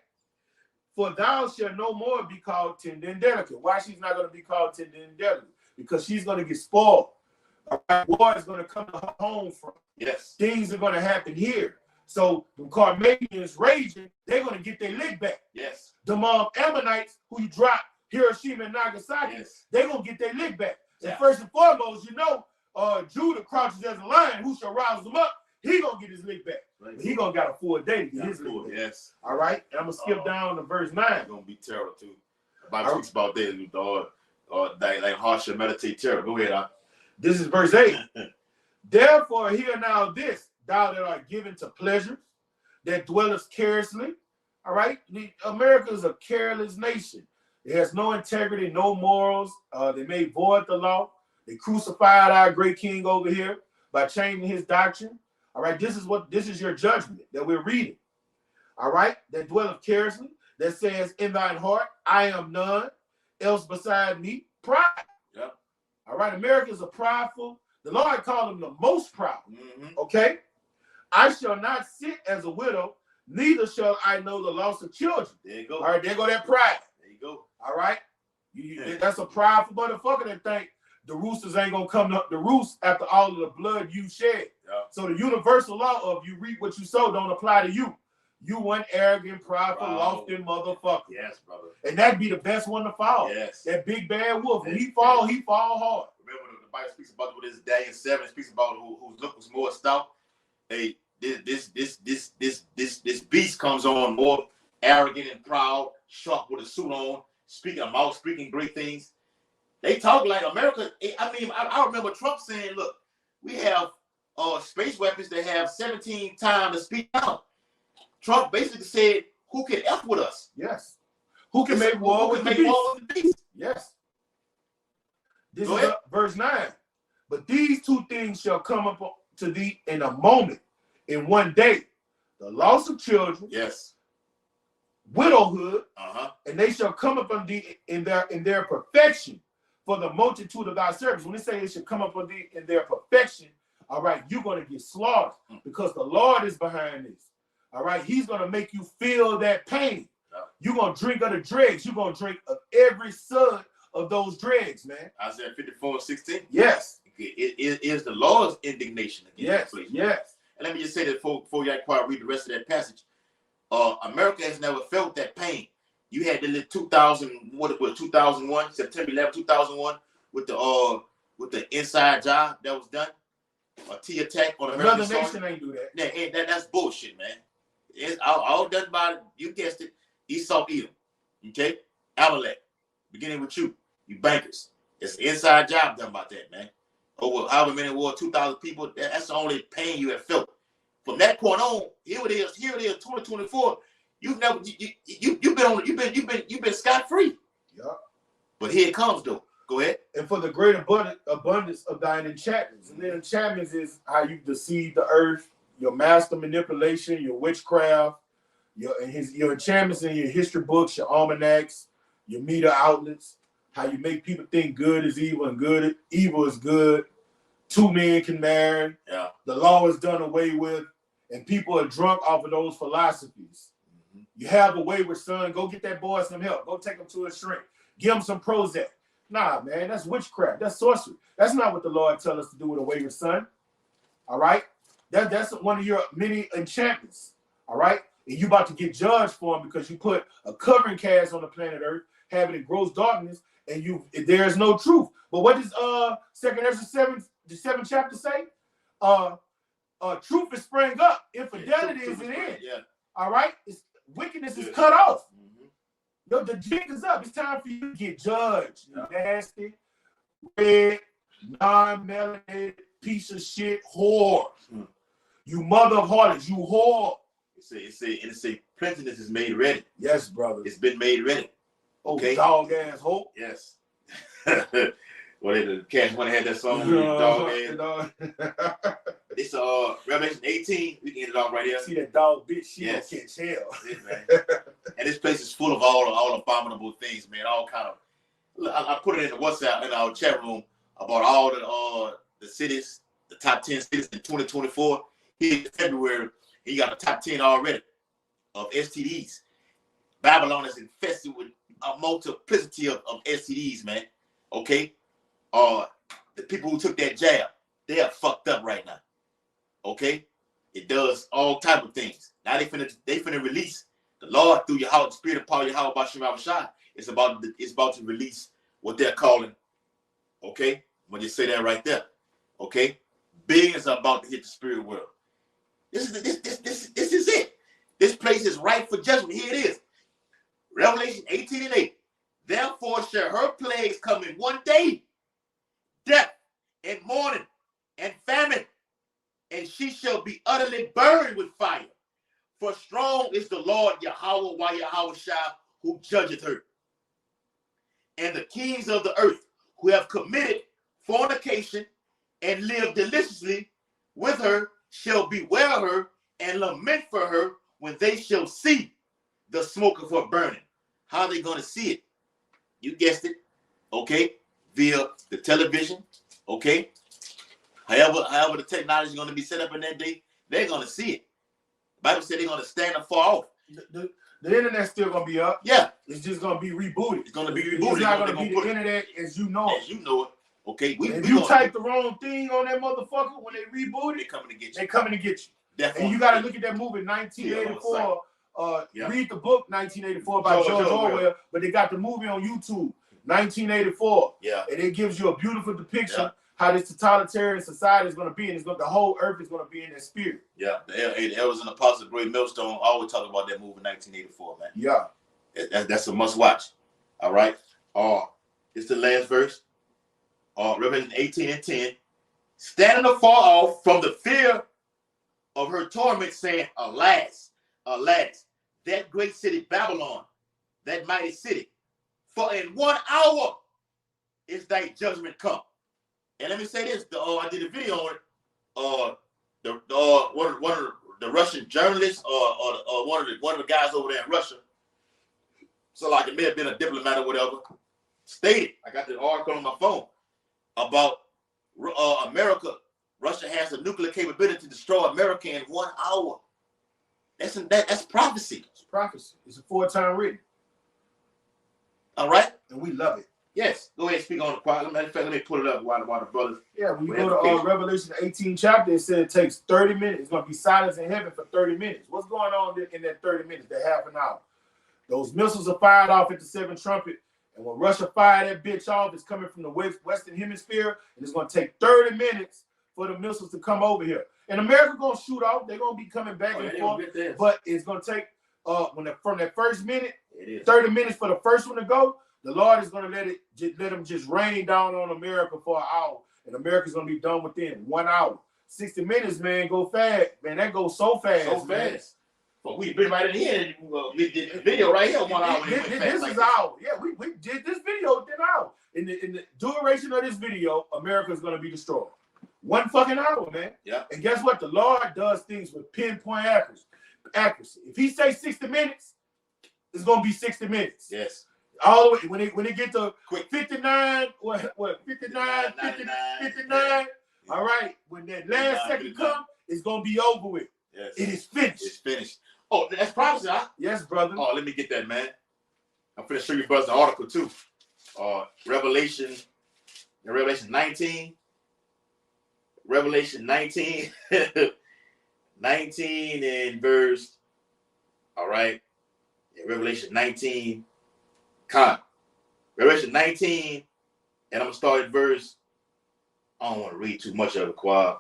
For thou shalt no more be called tender and delicate. Why she's not going to be called tender and delicate? Because she's going to get spoiled. All right? War is going to come to her home from. Yes. Things are going to happen here. So the Carmatians raging, they're going to get their lick back. Yes. The Ammonites who you dropped Hiroshima and Nagasaki, they're going to get their lick back. Yeah. And first and foremost, Judah crouches as a lion. Who shall rouse them up? He going to get his lick back. Right. He going to got a full day to get his lick back. Yes. All right. And I'm going to skip down to verse 9. It's going to be terrible too. The Bible talks about that. Like harsh and meditate terror. Go ahead. This is verse 8. Therefore, hear now this, thou that art given to pleasures, that dwellest carelessly. All right? America is a careless nation. It has no integrity, no morals. They made void the law. They crucified our great king over here by changing his doctrine. All right? This is your judgment that we're reading. All right? That dwelleth carelessly, that says in thine heart, I am none else beside me. Pride. Yep. All right? America is a prideful. The Lord called them the most proud. Mm-hmm. Okay? I shall not sit as a widow, neither shall I know the loss of children. There you go. All right, there go that pride. There you go. All right? That's a prideful motherfucker that think the roosters ain't going to come up the roost after all of the blood you shed. Yeah. So the universal law of you reap what you sow don't apply to you. You one arrogant, prideful, lofty motherfucker. Yes, brother. And that'd be the best one to fall. Yes. That big bad wolf. When he fall hard. Remember the Bible speaks about what is Daniel 7 speaks about whose look was more stout. Hey, this beast comes on more arrogant and proud, sharp with a suit on, speaking a mouth, speaking great things. They talk like America. I remember Trump saying, "Look, we have space weapons that have 17 times the speed sound." Trump basically said, "Who can F with us?" Yes. Who can make war with the beast? Yes. This is verse 9. But these two things shall come up to thee in a moment, in one day. The loss of children, yes, widowhood, and they shall come upon thee in their perfection for the multitude of thy servants. When they say it should come upon thee in their perfection, all right, you're going to get slaughtered because the Lord is behind this. All right, he's going to make you feel that pain. You're going to drink of the dregs. You're going to drink of every son of those dregs, man. Isaiah 54:16. Yes. It is the Lord's indignation against that place. Yes. And let me just say that before y'all quite read the rest of that passage. America has never felt that pain. You had the 2001, September 11, 2001, with the inside job that was done, a T attack on American soil. Another nation ain't do that. That's bullshit, man. It's all done by, you guessed it, Esau Edom. Okay? Amalek. Beginning with you bankers. It's an inside job done about that, man. Over however many war, 2,000 people. That's the only pain you have felt. From that point on, here it is, 2024. You've been scot-free. Yeah. But here it comes though. Go ahead. And for the great abundance of thine enchantments. And then enchantments is how you deceive the earth, your master manipulation, your witchcraft, your enchantments in your history books, your almanacs, your media outlets, how you make people think good is evil and evil is good. Two men can marry. Yeah. The law is done away with, and people are drunk off of those philosophies. Mm-hmm. You have a wayward son, go get that boy some help. Go take him to a shrink. Give him some Prozac. Nah, man, that's witchcraft. That's sorcery. That's not what the Lord tells us to do with a wayward son. All right? That's one of your many enchantments. All right? And you about to get judged for them because you put a covering cast on the planet Earth, having it gross darkness, and there is no truth. But what does 2 Ezra 7, the 7th chapter say? truth is sprang up. Infidelity is an end. Yeah. All right? Wickedness is Yeah. cut off. Mm-hmm. Yo, the jig is up. It's time for you to get judged. You nasty, red, non-melanated piece of shit whore. You mother of harlots, you whore. It say plentiness is made ready. Yes, brother. It's been made ready. Okay. Dog ass hope. Yes. Well, the Cash Money had that song. Dog ass. It's Revelation 18. We can end it off right here. See that dog bitch? She Yes. don't catch hell. That's it, man. And this place is full of all abominable things, man. All kind of. I put it in the WhatsApp in our chat room about all the cities, the top 10 cities in 2024. Here in February, he got a top 10 already of STDs. Babylon is infested with a multiplicity of STDs, man. Okay? The people who took that jab, they are fucked up right now. Okay? It does all type of things. Now they finna release the Lord through Yahweh, the Spirit of power, Yahweh Bashim Abishai. It's about to release what they're calling. Okay? I'm gonna just say that right there. Okay? Billions are about to hit the spirit world. This is it. This place is ripe for judgment. Here it is. Revelation 18:8. Therefore shall her plagues come in one day, death and mourning and famine, and she shall be utterly burned with fire. For strong is the Lord Yahweh Yahweh who judgeth her. And the kings of the earth who have committed fornication and live deliciously with her shall beware her and lament for her when they shall see the smoke of her burning. How are they going to see it? You guessed it. Okay? Via the television. Okay? However the technology is going to be set up in that day, they're going to see it. The Bible said they're going to stand afar off. The internet's still going to be up. Yeah. It's just going to be rebooted. It's going to be rebooted. It's not going to be the internet as you know it. As you know it. Okay? If you type the wrong thing on that motherfucker, when they reboot it, they're coming to get you. They're coming to get you. Definitely. And you got to look at that movie, 1984. Read the book, 1984, by George Orwell. But they got the movie on YouTube, 1984. Yeah. And it gives you a beautiful depiction how this totalitarian society is going to be, and the whole earth is going to be in that spirit. Yeah. The Elders and Apostles, Great Millstone, always talk about that movie, 1984, man. Yeah. That's a must watch. All right. It's the last verse. Revelation 18:10. Standing afar off from the fear of her torment, saying, Alas, alas, that great city Babylon, that mighty city, for in 1 hour is thy judgment come. And let me say this: I did a video on it. One of the Russian journalists, or one of the guys over there in Russia. So like it may have been a diplomat or whatever. Stated, I got the article on my phone about America. Russia has the nuclear capability to destroy America in 1 hour. That's prophecy. It's prophecy. It's a 4-time written. All right, and we love it. Yes, go ahead and speak on the choir. Let me pull it up while the brothers. Yeah, when you go to Revelation 18 chapter, it said it takes 30 minutes. It's going to be silence in heaven for 30 minutes. What's going on in that 30 minutes, that half an hour? Those missiles are fired off at the 7th trumpet. And when Russia fired that bitch off, it's coming from the western hemisphere. And it's going to take 30 minutes for the missiles to come over here. And America going to shoot off. They're going to be coming back and forth. But it's going to take, from that first minute, 30 minutes for the first one to go. The Lord is going to let them just rain down on America for an hour. And America's going to be done within 1 hour. 60 minutes, man, go fast. Man, that goes so fast. So fast. But we've been right in here. We did the video right here 1 hour. This is our, we did this video within an hour. In the duration of this video, America is going to be destroyed. 1 fucking hour, man. Yeah. And guess what? The Lord does things with pinpoint accuracy. If he says 60 minutes, it's going to be 60 minutes. Yes. All the way when it get to 59, 59, 59. All right. When that last second comes, it's going to be over with. Yes. It is finished. It's finished. Oh, that's prophecy, huh? Yes, brother. Oh, let me get that, man. I'm finna show you brothers the article too. Revelation 19. Revelation 19. 19 and verse. All right. Yeah, Revelation 19. Revelation 19, and I'm gonna start at verse. I don't want to read too much of it, Quad.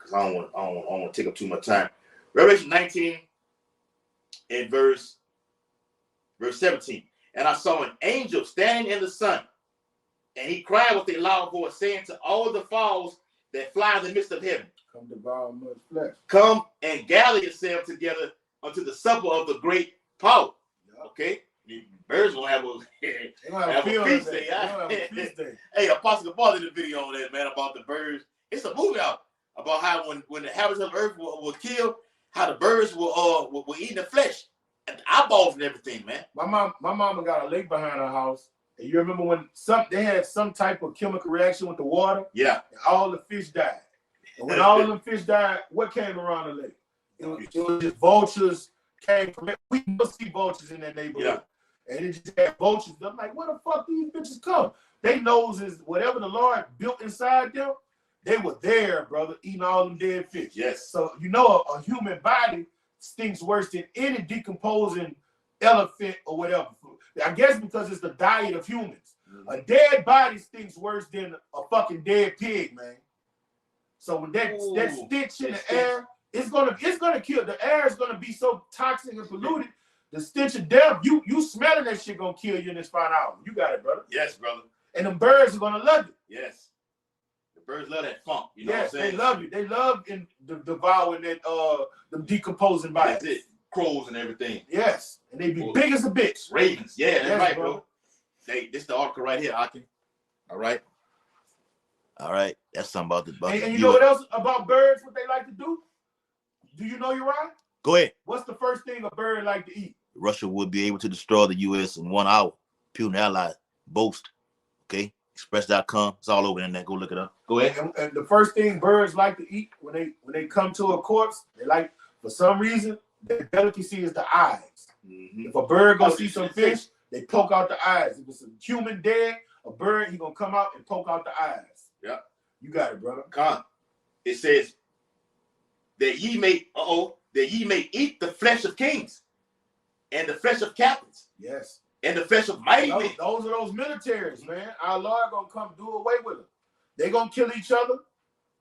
because I don't want to take up too much time. Revelation 19 and verse 17. And I saw an angel standing in the sun, and he cried with a loud voice, saying to all the fowls that fly in the midst of heaven, come devour much flesh. come and gather yourselves together unto the supper of the great power. Yep. Okay? The birds gonna have a feast day. Hey, Apostle Paul did a video on that, man, about the birds. It's a movie out about how when the inhabitants of earth were killed, how the birds were eating the flesh and the eyeballs and everything, man. My mama got a lake behind her house. And you remember when they had some type of chemical reaction with the water? Yeah. And all the fish died. And when all of them fish died, what came around the lake? It was just vultures came from it. We don't see vultures in that neighborhood. Yeah. And it just had vultures. I'm like, where the fuck these bitches come? They noses, whatever the Lord built inside them, they were there, brother, eating all them dead fish. Yes. So you know a human body stinks worse than any decomposing elephant or whatever. I guess because it's the diet of humans. Mm-hmm. A dead body stinks worse than a fucking dead pig, man. So when that stench in the air, it's gonna kill. The air is gonna be so toxic and polluted. The stench of death, you smelling that shit gonna kill you in this 5 hours. You got it, brother. Yes, brother. And the birds are gonna love it. Yes. The birds love that funk. You know what I'm saying? They love you. They love devouring that them decomposing bodies. That's it. Crows and everything. Yes. And they be big as a bitch. Ravens. Yeah, that's right, bro. This the article right here, Aki. All right. All right. That's something about the bucket. And you know what else about birds, what they like to do? Do you know, Uriah? Go ahead. What's the first thing a bird like to eat? Russia would be able to destroy the U.S. in 1 hour. Putin allies boast. Okay? Express.com. It's all over in there. Go look it up. Go ahead. And the first thing birds like to eat when they come to a corpse, they like, for some reason, their delicacy is the eyes. Mm-hmm. If a bird go see some fish, they poke out the eyes. If it's a human dead, a bird, he gonna come out and poke out the eyes. Yeah. You got it, brother. Come. It says that ye may eat the flesh of kings and the flesh of captains. Yes. And the flesh of mighty men. Those are those militaries, man. Our Lord gonna come do away with them. They gonna kill each other.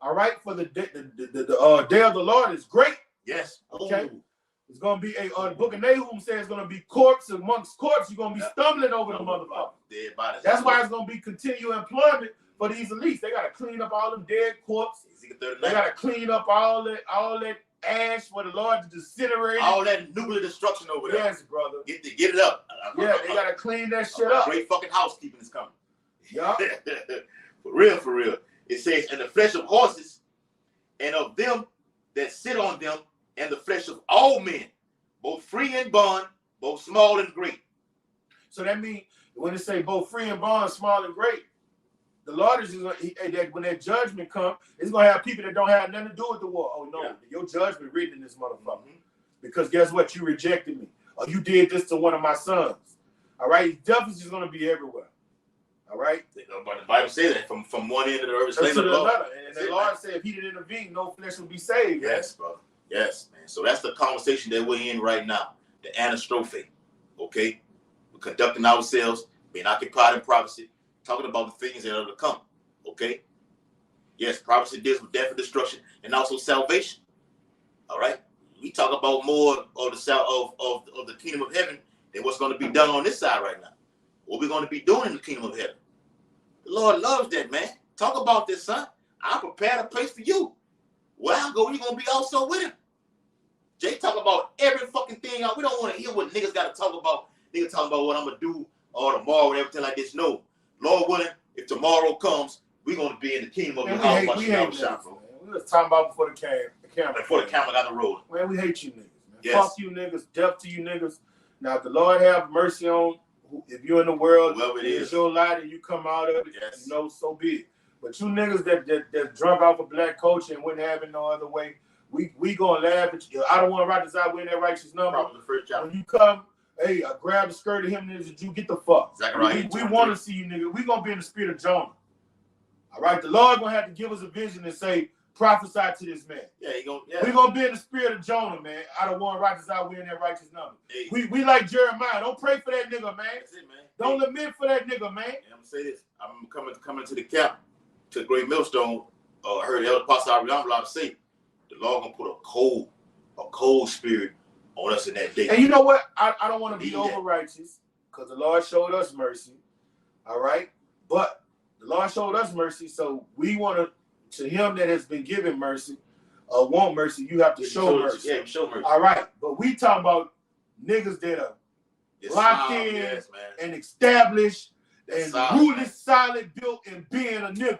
All right, for the day of the Lord is great. Yes. Okay. Ooh. It's gonna be the book of Nahum says it's gonna be corpse amongst corpse. You're gonna be stumbling over the motherfucker. Dead bodies. That's why it's gonna be continual employment for these elites. They gotta clean up all them dead corpses. They gotta clean up all that ash for the Lord to disintegrate. All that nuclear destruction over there. Yes, brother. Get it up. Yeah, they gotta clean that shit up. Great fucking housekeeping is coming. Yeah. For real. It says, and the flesh of horses and of them that sit on them, and the flesh of all men, both free and bond, both small and great. So that means when it say both free and bond, small and great, the Lord is that when that judgment comes, it's gonna have people that don't have nothing to do with the war. Oh no, your judgment written in this motherfucker. Mm-hmm. Because guess what? You rejected me. Or you did this to one of my sons. All right, death is just gonna be everywhere. All right. But the Bible says that from one end of the earth to the other. And the Lord said if he didn't intervene, no flesh would be saved. Yes, brother. Yes, man. So that's the conversation that we're in right now. The anastrophe. Okay? We're conducting ourselves, being occupied in prophecy, talking about the things that are to come. Okay? Yes, prophecy deals with death and destruction and also salvation. All right? We talk about more of the kingdom of heaven than what's going to be done on this side right now. What we're going to be doing in the kingdom of heaven. The Lord loves that, man. Talk about this, son. I prepared a place for you. Where I go, you're going to be also with him. Jay talk about every fucking thing. We don't want to hear what niggas got to talk about. Niggas talking about what I'm going to do or tomorrow or everything like this. No. Lord willing, if tomorrow comes, we're going to be in the kingdom of Yahweh. We was talking about before the camera. Before the camera got the road. Man, we hate you niggas. Man. Yes. Fuck you niggas. Death to you niggas. Now, if the Lord have mercy on, if you're in the world, it's your light and you come out of it, yes. You know, so be it. But you niggas that drunk off a black culture and wouldn't have it no other way, we gonna laugh at you. I don't want to write this out in that righteous number. Probably the first chapter. When you come, hey, I grab the skirt of him, niggas, you get the fuck. Exactly. We want to see you niggas. We gonna be in the spirit of Jonah. All right, the Lord gonna have to give us a vision and say, prophesy to this man. Yeah, we gonna be in the spirit of Jonah, man. I don't want to write this out. We in that righteous number. Hey. We like Jeremiah. Don't pray for that nigga, man. That's it, man. Don't lament for that nigga, man. I'm gonna say this. I'm coming to the camp to Great Millstone. I heard Elder Pastor Ariana say, the Lord gonna put a cold spirit on us in that day. And you know what? I don't want to be Believe that. over righteous because the Lord showed us mercy. All right, but the Lord showed us mercy, so we want to him that has been given mercy, want mercy. You have to show mercy. Yeah, show mercy. All right, but we talking about niggas that are locked in yes, and established and solid, rooted, solid, built, and being a nigga.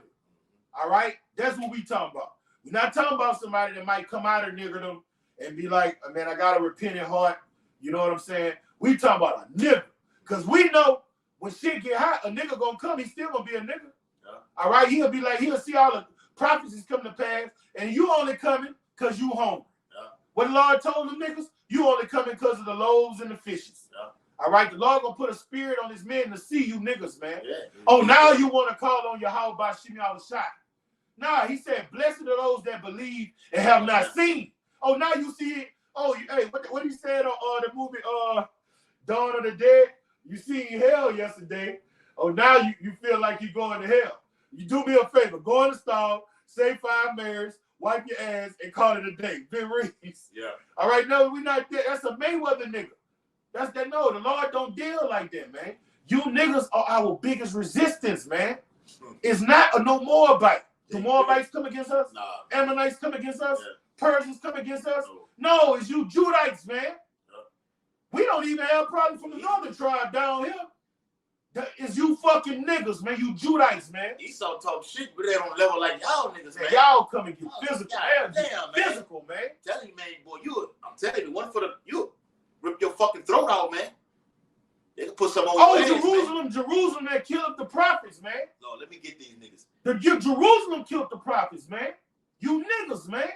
All right, that's what we talking about. We're not talking about somebody that might come out of niggerdom and be like, man, I got a repentant heart. You know what I'm saying? We talking about a nigga. Because we know when shit get hot, a nigga gonna come, he's still gonna be a nigga. Yeah. All right, he'll be like, he'll see all the prophecies come to pass, and you only coming because you hungry. Yeah. What the Lord told them niggas, you only coming because of the loaves and the fishes. Yeah. All right, the Lord gonna put a spirit on his men to see you niggas, man. Yeah. Oh, now you want to call on Yahweh by Shimi al-Shai. Nah, he said, blessed are those that believe and have not seen. Oh, now you see it. Oh, hey, what he said on the movie Dawn of the Dead? You seen hell yesterday. Oh, now you feel like you're going to hell. You do me a favor. Go in the stall, say 5 prayers, wipe your ass, and call it a day. Ben Reeves. Yeah. All right, no, we not there. That's a Mayweather nigga. That's that. No, the Lord don't deal like that, man. You niggas are our biggest resistance, man. It's not a no Moabite. The Moabites come against us. Nah. Ammonites come against us. Yeah. Persians come against us. No, it's you Judites, man. Yeah. We don't even have problems from the northern tribe down here. It's you fucking niggas, man. You Judites, man. Esau talk shit, but they don't level like y'all niggas, man. Y'all come and get physical. Damn, man. Physical, man. I'm telling you, man, boy, I'm telling you, you rip your fucking throat out, man. They can put some on your ass, Jerusalem that killed the prophets, man. No, let me get these niggas. Jerusalem killed the prophets, man. You niggas, man.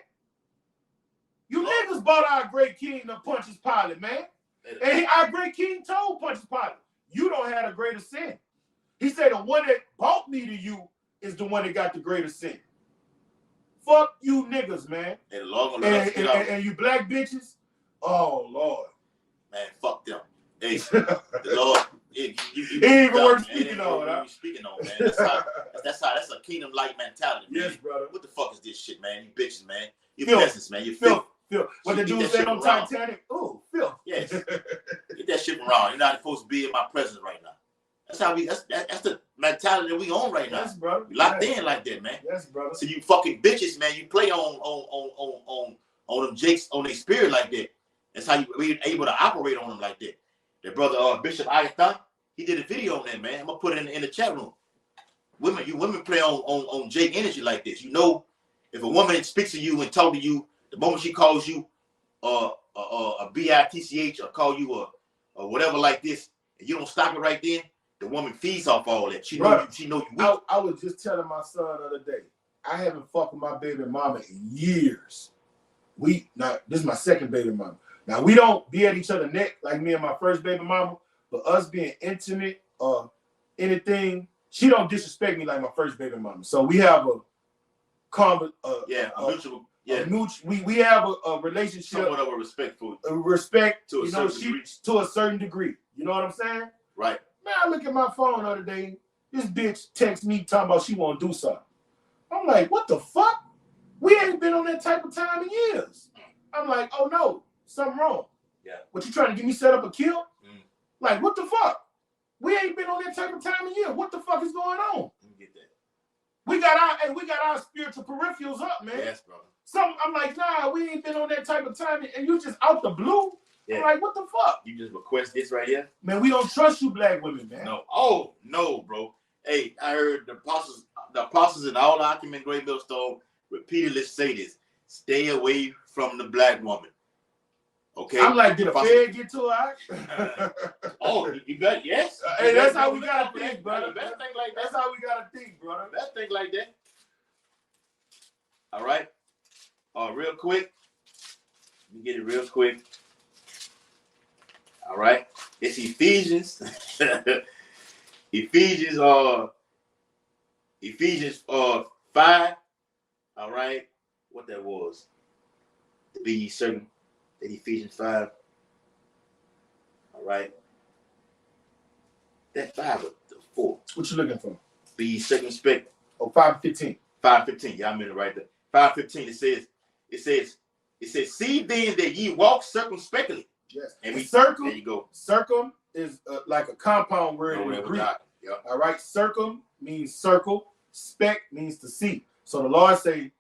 You niggas bought our great king to Pontius Pilate, man. And our great king told Pontius Pilate, you don't have a greater sin. He said the one that bought me to you is the one that got the greater sin. Fuck you niggas, man. And you black bitches. Oh, Lord. Man, fuck them. Hey, the Lord, it ain't even worth speaking on, man. That's a kingdom-like mentality, man. Yes, brother. What the fuck is this shit, man? You bitches, man. You peasants, man. You filth. What the dude said on Titanic? Oh, filth. Yes. Get that shit around. You're not supposed to be in my presence right now. That's how that's the mentality that we on right now. Yes, brother. We locked in like that, man. Yes, brother. So you fucking bitches, man, you play on them jakes, on their spirit like that. That's how we able to operate on them like that. Their brother Bishop Ayathan, he did a video on that, man. I'm gonna put it in the chat room. Women play on Jake energy like this. You know, if a woman speaks to you and talk to you, the moment she calls you a bitch or call you a whatever like this, and you don't stop it right then, the woman feeds off all that. She know you weak. I was just telling my son the other day, I haven't fucked with my baby mama in years. This is my second baby mama. Now, we don't be at each other's neck like me and my first baby mama, but us being intimate or anything, she don't disrespect me like my first baby mama. So we have a mutual. Yeah, we have a relationship. Somewhat of a respectful. Respect to a certain degree. To a certain degree. You know what I'm saying? Right. Man, I look at my phone the other day. This bitch texts me talking about she want to do something. I'm like, what the fuck? We ain't been on that type of time in years. I'm like, oh no. Something wrong. Yeah. What, you trying to get me set up a kill? Like, what the fuck? We ain't been on that type of time of year. What the fuck is going on? Let me get that. We got our spiritual peripherals up, man. Yes, brother. I'm like, nah, we ain't been on that type of time, and you just out the blue. Yeah. I'm like, what the fuck? You just request this right here? Man, we don't trust you black women, man. No. Oh, no, bro. Hey, I heard the apostles in all Acumen Great Millstone repeatedly say this. Stay away from the black woman. Okay. I'm like, did a fed get to her? Oh, you got yes. Hey, that's how we gotta think, brother. Better think like that. That's how we gotta think, brother. Better think like that. All right. Real quick. Let me get it real quick. All right. It's Ephesians. Ephesians 5. All right. What that was. To be certain. That Ephesians 5. All right. That 5 or 4. What you looking for? Be circumspect. Oh, 5:15. 5:15. Yeah, I'm in it right there. 5:15. It It says, see then that ye walk circumspectly. Yes. And circum. There you go. Circum is like a compound word in Greek. Yep. All right. Circum means circle. Spec means to see. So the Lord say,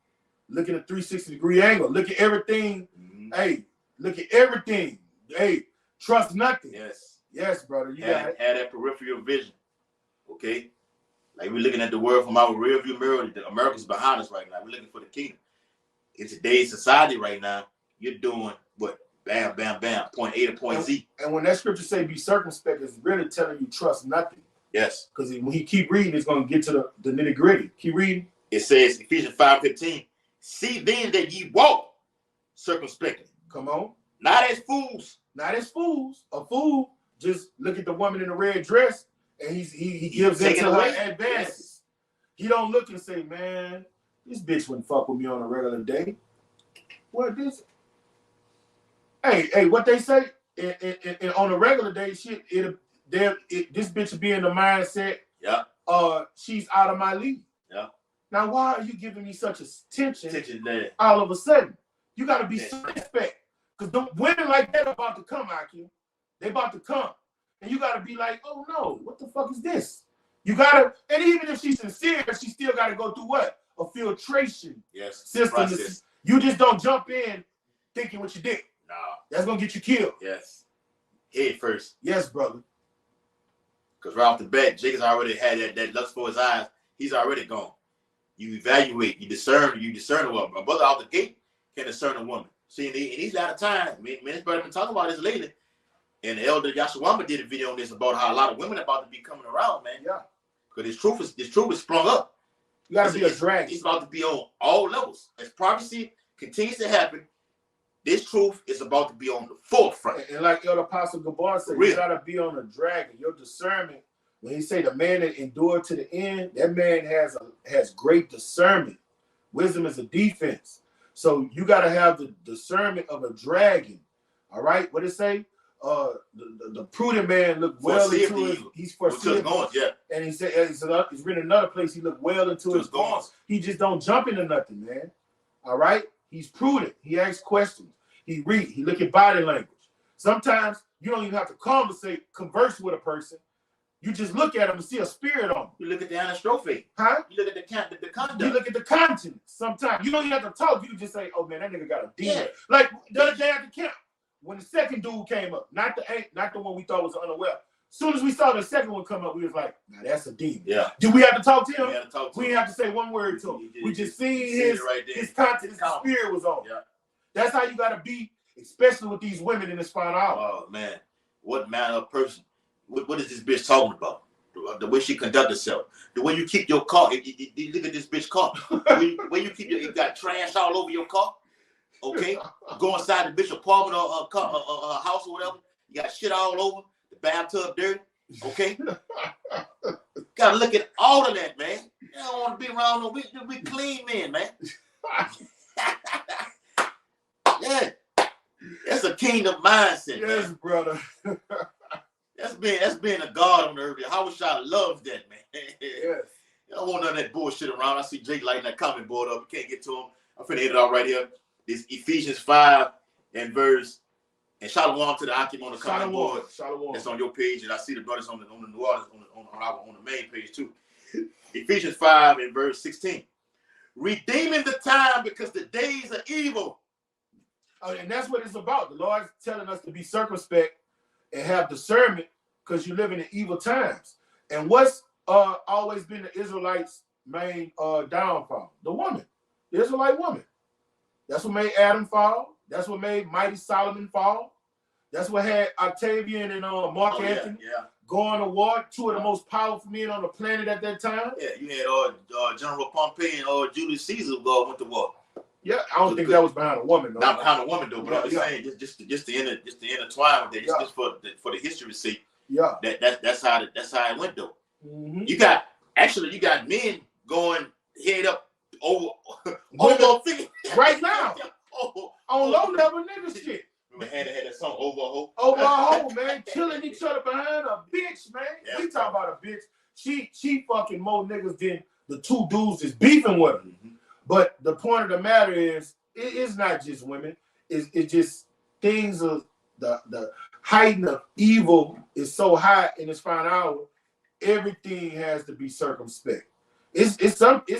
look at a 360-degree angle. Look at everything. Hey, look at everything. Hey, trust nothing. Yes. Yes, brother. You have that peripheral vision. Okay. Like we're looking at the world from our rear view mirror. The America's behind us right now. We're looking for the kingdom. In today's society right now, you're doing what? Bam, bam, bam. Point A to point Z. And when that scripture say be circumspect, it's really telling you trust nothing. Yes. Because when he keep reading, it's going to get to the nitty gritty. Keep reading. It says, Ephesians 5:15, see then that ye walk circumspectly. Come on. Not as fools. Not as fools. A fool just look at the woman in the red dress and he gives into her advances. Yes. He don't look and say, man, this bitch wouldn't fuck with me on a regular day. What this? Hey, what they say on a regular day, this bitch would be in the mindset. Yeah. She's out of my league. Yeah. Now, why are you giving me such attention there? All of a sudden? You got to be suspect. Because women like that are about to come, Akim. They about to come. And you got to be like, oh, no, what the fuck is this? You got to, and even if she's sincere, she still got to go through what? A filtration system. You just don't jump in thinking what you did. No. That's going to get you killed. Yes. Head first. Yes, brother. Because right off the bat, Jacob's already had that lust for his eyes. He's already gone. You evaluate, you discern a woman. My brother out the gate can discern a woman. See, in these latter times, man, this brother been talking about this lately. And the elder Yashawama did a video on this about how a lot of women are about to be coming around, man. Yeah. Because this truth is sprung up. You gotta be a dragon. It's about to be on all levels. As prophecy continues to happen, this truth is about to be on the forefront. And like Elder Apostle Gabar said, you gotta be on a dragon. Your discernment, when he say the man that endured to the end, that man has great discernment. Wisdom is a defense. So you gotta have the discernment of a dragon. All right, what it say? The prudent man looked well into his. He's foreseeable. Yeah. And he said, it's written in another place. He looked well into his goals. He just don't jump into nothing, man. All right. He's prudent. He asks questions. He read. He look at body language. Sometimes you don't even have to converse with a person. You just look at him and see a spirit on him. You look at the anastrophe. Huh? You look at the conduct. You look at the content. Sometimes you don't even have to talk. You just say, "Oh man, that nigga got a demon." Yeah. Like the other day at the camp. When the second dude came up, not the one we thought was unaware. As soon as we saw the second one come up, we was like, "Now that's a demon." Yeah. Did we have to talk to him? We had to talk to him. We didn't have to say one word to him. We just seen his content, his spirit was on. Yeah. That's how you gotta be, especially with these women in this final hour. Oh man, what manner of person? What is this bitch talking about? The way she conduct herself, the way you keep your car. You look at this bitch car. Where you keep you got trash all over your car. Okay, go inside the bitch apartment or house or whatever. You got shit all over the bathtub, dirty. Okay, gotta look at all of that, man. You don't want to be around no we clean men, man. Yeah, that's a kingdom mindset. Yes, man. Brother. That's being a God on earth. Hawashai loves that, man. Yes. You don't want none of that bullshit around. I see Jake lighting that comment board up. We can't get to him. I'm finna hit it out right here. This Ephesians 5 and verse, and shalom to the Akim on the comment board. Shalom. That's on your page, and I see the brothers on the New Orleans on the main page too. Ephesians 5 and verse 16. Redeeming the time because the days are evil. And that's what it's about. The Lord's telling us to be circumspect and have discernment because you're living in evil times. And what's always been the Israelites' main downfall? The woman, the Israelite woman. That's what made Adam fall. That's what made Mighty Solomon fall. That's what had Octavian and Mark Antony going to war, two of the most powerful men on the planet at that time. Yeah, you had General Pompey and Julius Caesar went to war. Yeah, I don't think that was behind a woman. Though. Not behind a woman, though. But I'm just saying, just to intertwine with that, just for the history's sake. Yeah, that's how it went, though. Mm-hmm. You got men going head up over right now on low level nigga shit. Remember had that song over a hoe? Over a hoe, man, killing each other behind a bitch, man. Yeah. We talk about a bitch. She fucking more niggas than the two dudes is beefing with her. Mm-hmm. But the point of the matter is it's not just women. It's just things of the heighten of evil is so high in this final hour. Everything has to be circumspect. It's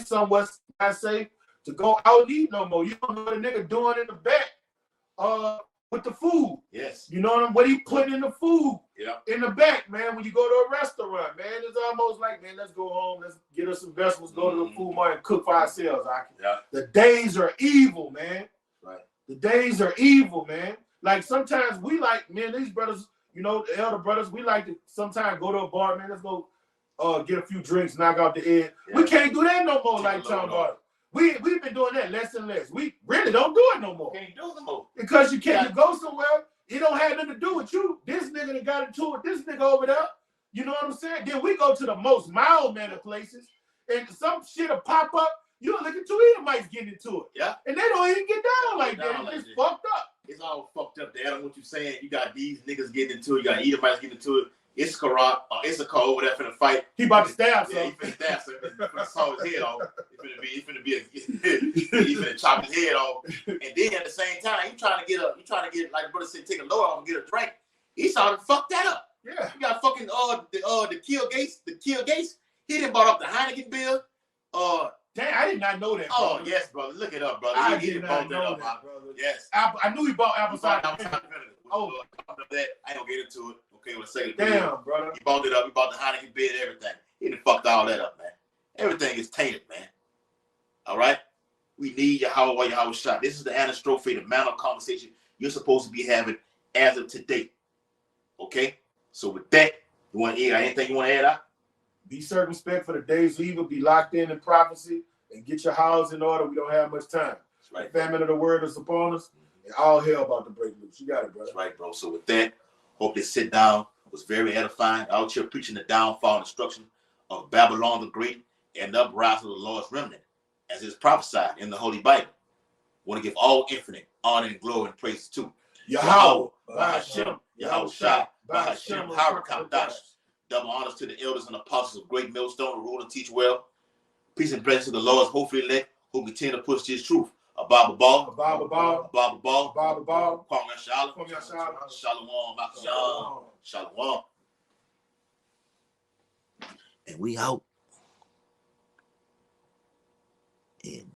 somewhat I say to go out and eat no more. You don't know what a nigga doing in the back with the food. Yes. You know what he putting in the food Yeah. in the back, man. When you go to a restaurant, man, it's almost like, man, let's go home, let's get us some vegetables, go to the food mart and cook for ourselves. Yeah. The days are evil, man. Right. The days are evil, man. Like sometimes we like, man, these brothers, you know, the elder brothers, we like to sometimes go to a bar, man, let's go get a few drinks, knock out the egg. Yeah. We can't do that no more, like talking about. We've been doing that less and less. We really don't do it no more. Can't do it no more. Because you can't go somewhere, it don't have nothing to do with you. This nigga that got into it, this nigga over there. You know what I'm saying? Then we go to the most mild manner places, and some shit will pop up. You look at two Edomites getting into it. Yeah. And they don't even get down like that. It's just fucked up. It's all fucked up, Dad. What you saying? You got these niggas getting into it. You got Edomites getting into it. Issachar over there finna fight. He about to stab something. Yeah, he finna stab something. He finna saw his head off. He finna chop his head off. And then at the same time, you trying to get like the brother said, take a load off and get a drink. Esau done fucked that up. Yeah. You got fucking the Kill Gates. He done bought up the Heineken bill. Damn, I did not know that. Oh, brother. Yes, brother. Look it up, brother. I He did bought not know that up, brother. Yes. I knew he bought apple cider. Oh, that I ain't gonna get into it. Okay, with a second. Damn, brother. He bought it up. He bought the Heineken beer and everything. He done fucked all that up, man. Everything is tainted, man. All right? We need Yahweh shot. This is the anastrophe, the amount of conversation you're supposed to be having as of today. Okay? So with that, you want to add anything you want to add out? Be circumspect for the days of evil. Be locked in prophecy and get your house in order. We don't have much time. That's right. The famine of the word is upon us, and all hell about to break loose. You got it, brother. That's right, bro. So with that, hope they sit down. It was very edifying. Out here preaching the downfall and destruction of Babylon the Great and the uprising of the Lord's remnant, as is prophesied in the Holy Bible. Want to give all infinite honor and glory and praise to Yahweh, Bahashem, Yahweh Shai, Bahashem, Harakam. Double honors to the elders and apostles of Great Millstone, who rule and teach well. Peace and blessings to the Lord's hopefully elect, who continue to push his truth. Ababa Ball, Ababa Ball, Ababa Ball, Ababa Ball, Kwame Shalom, Shalom, Shalom, Shalom. And we out.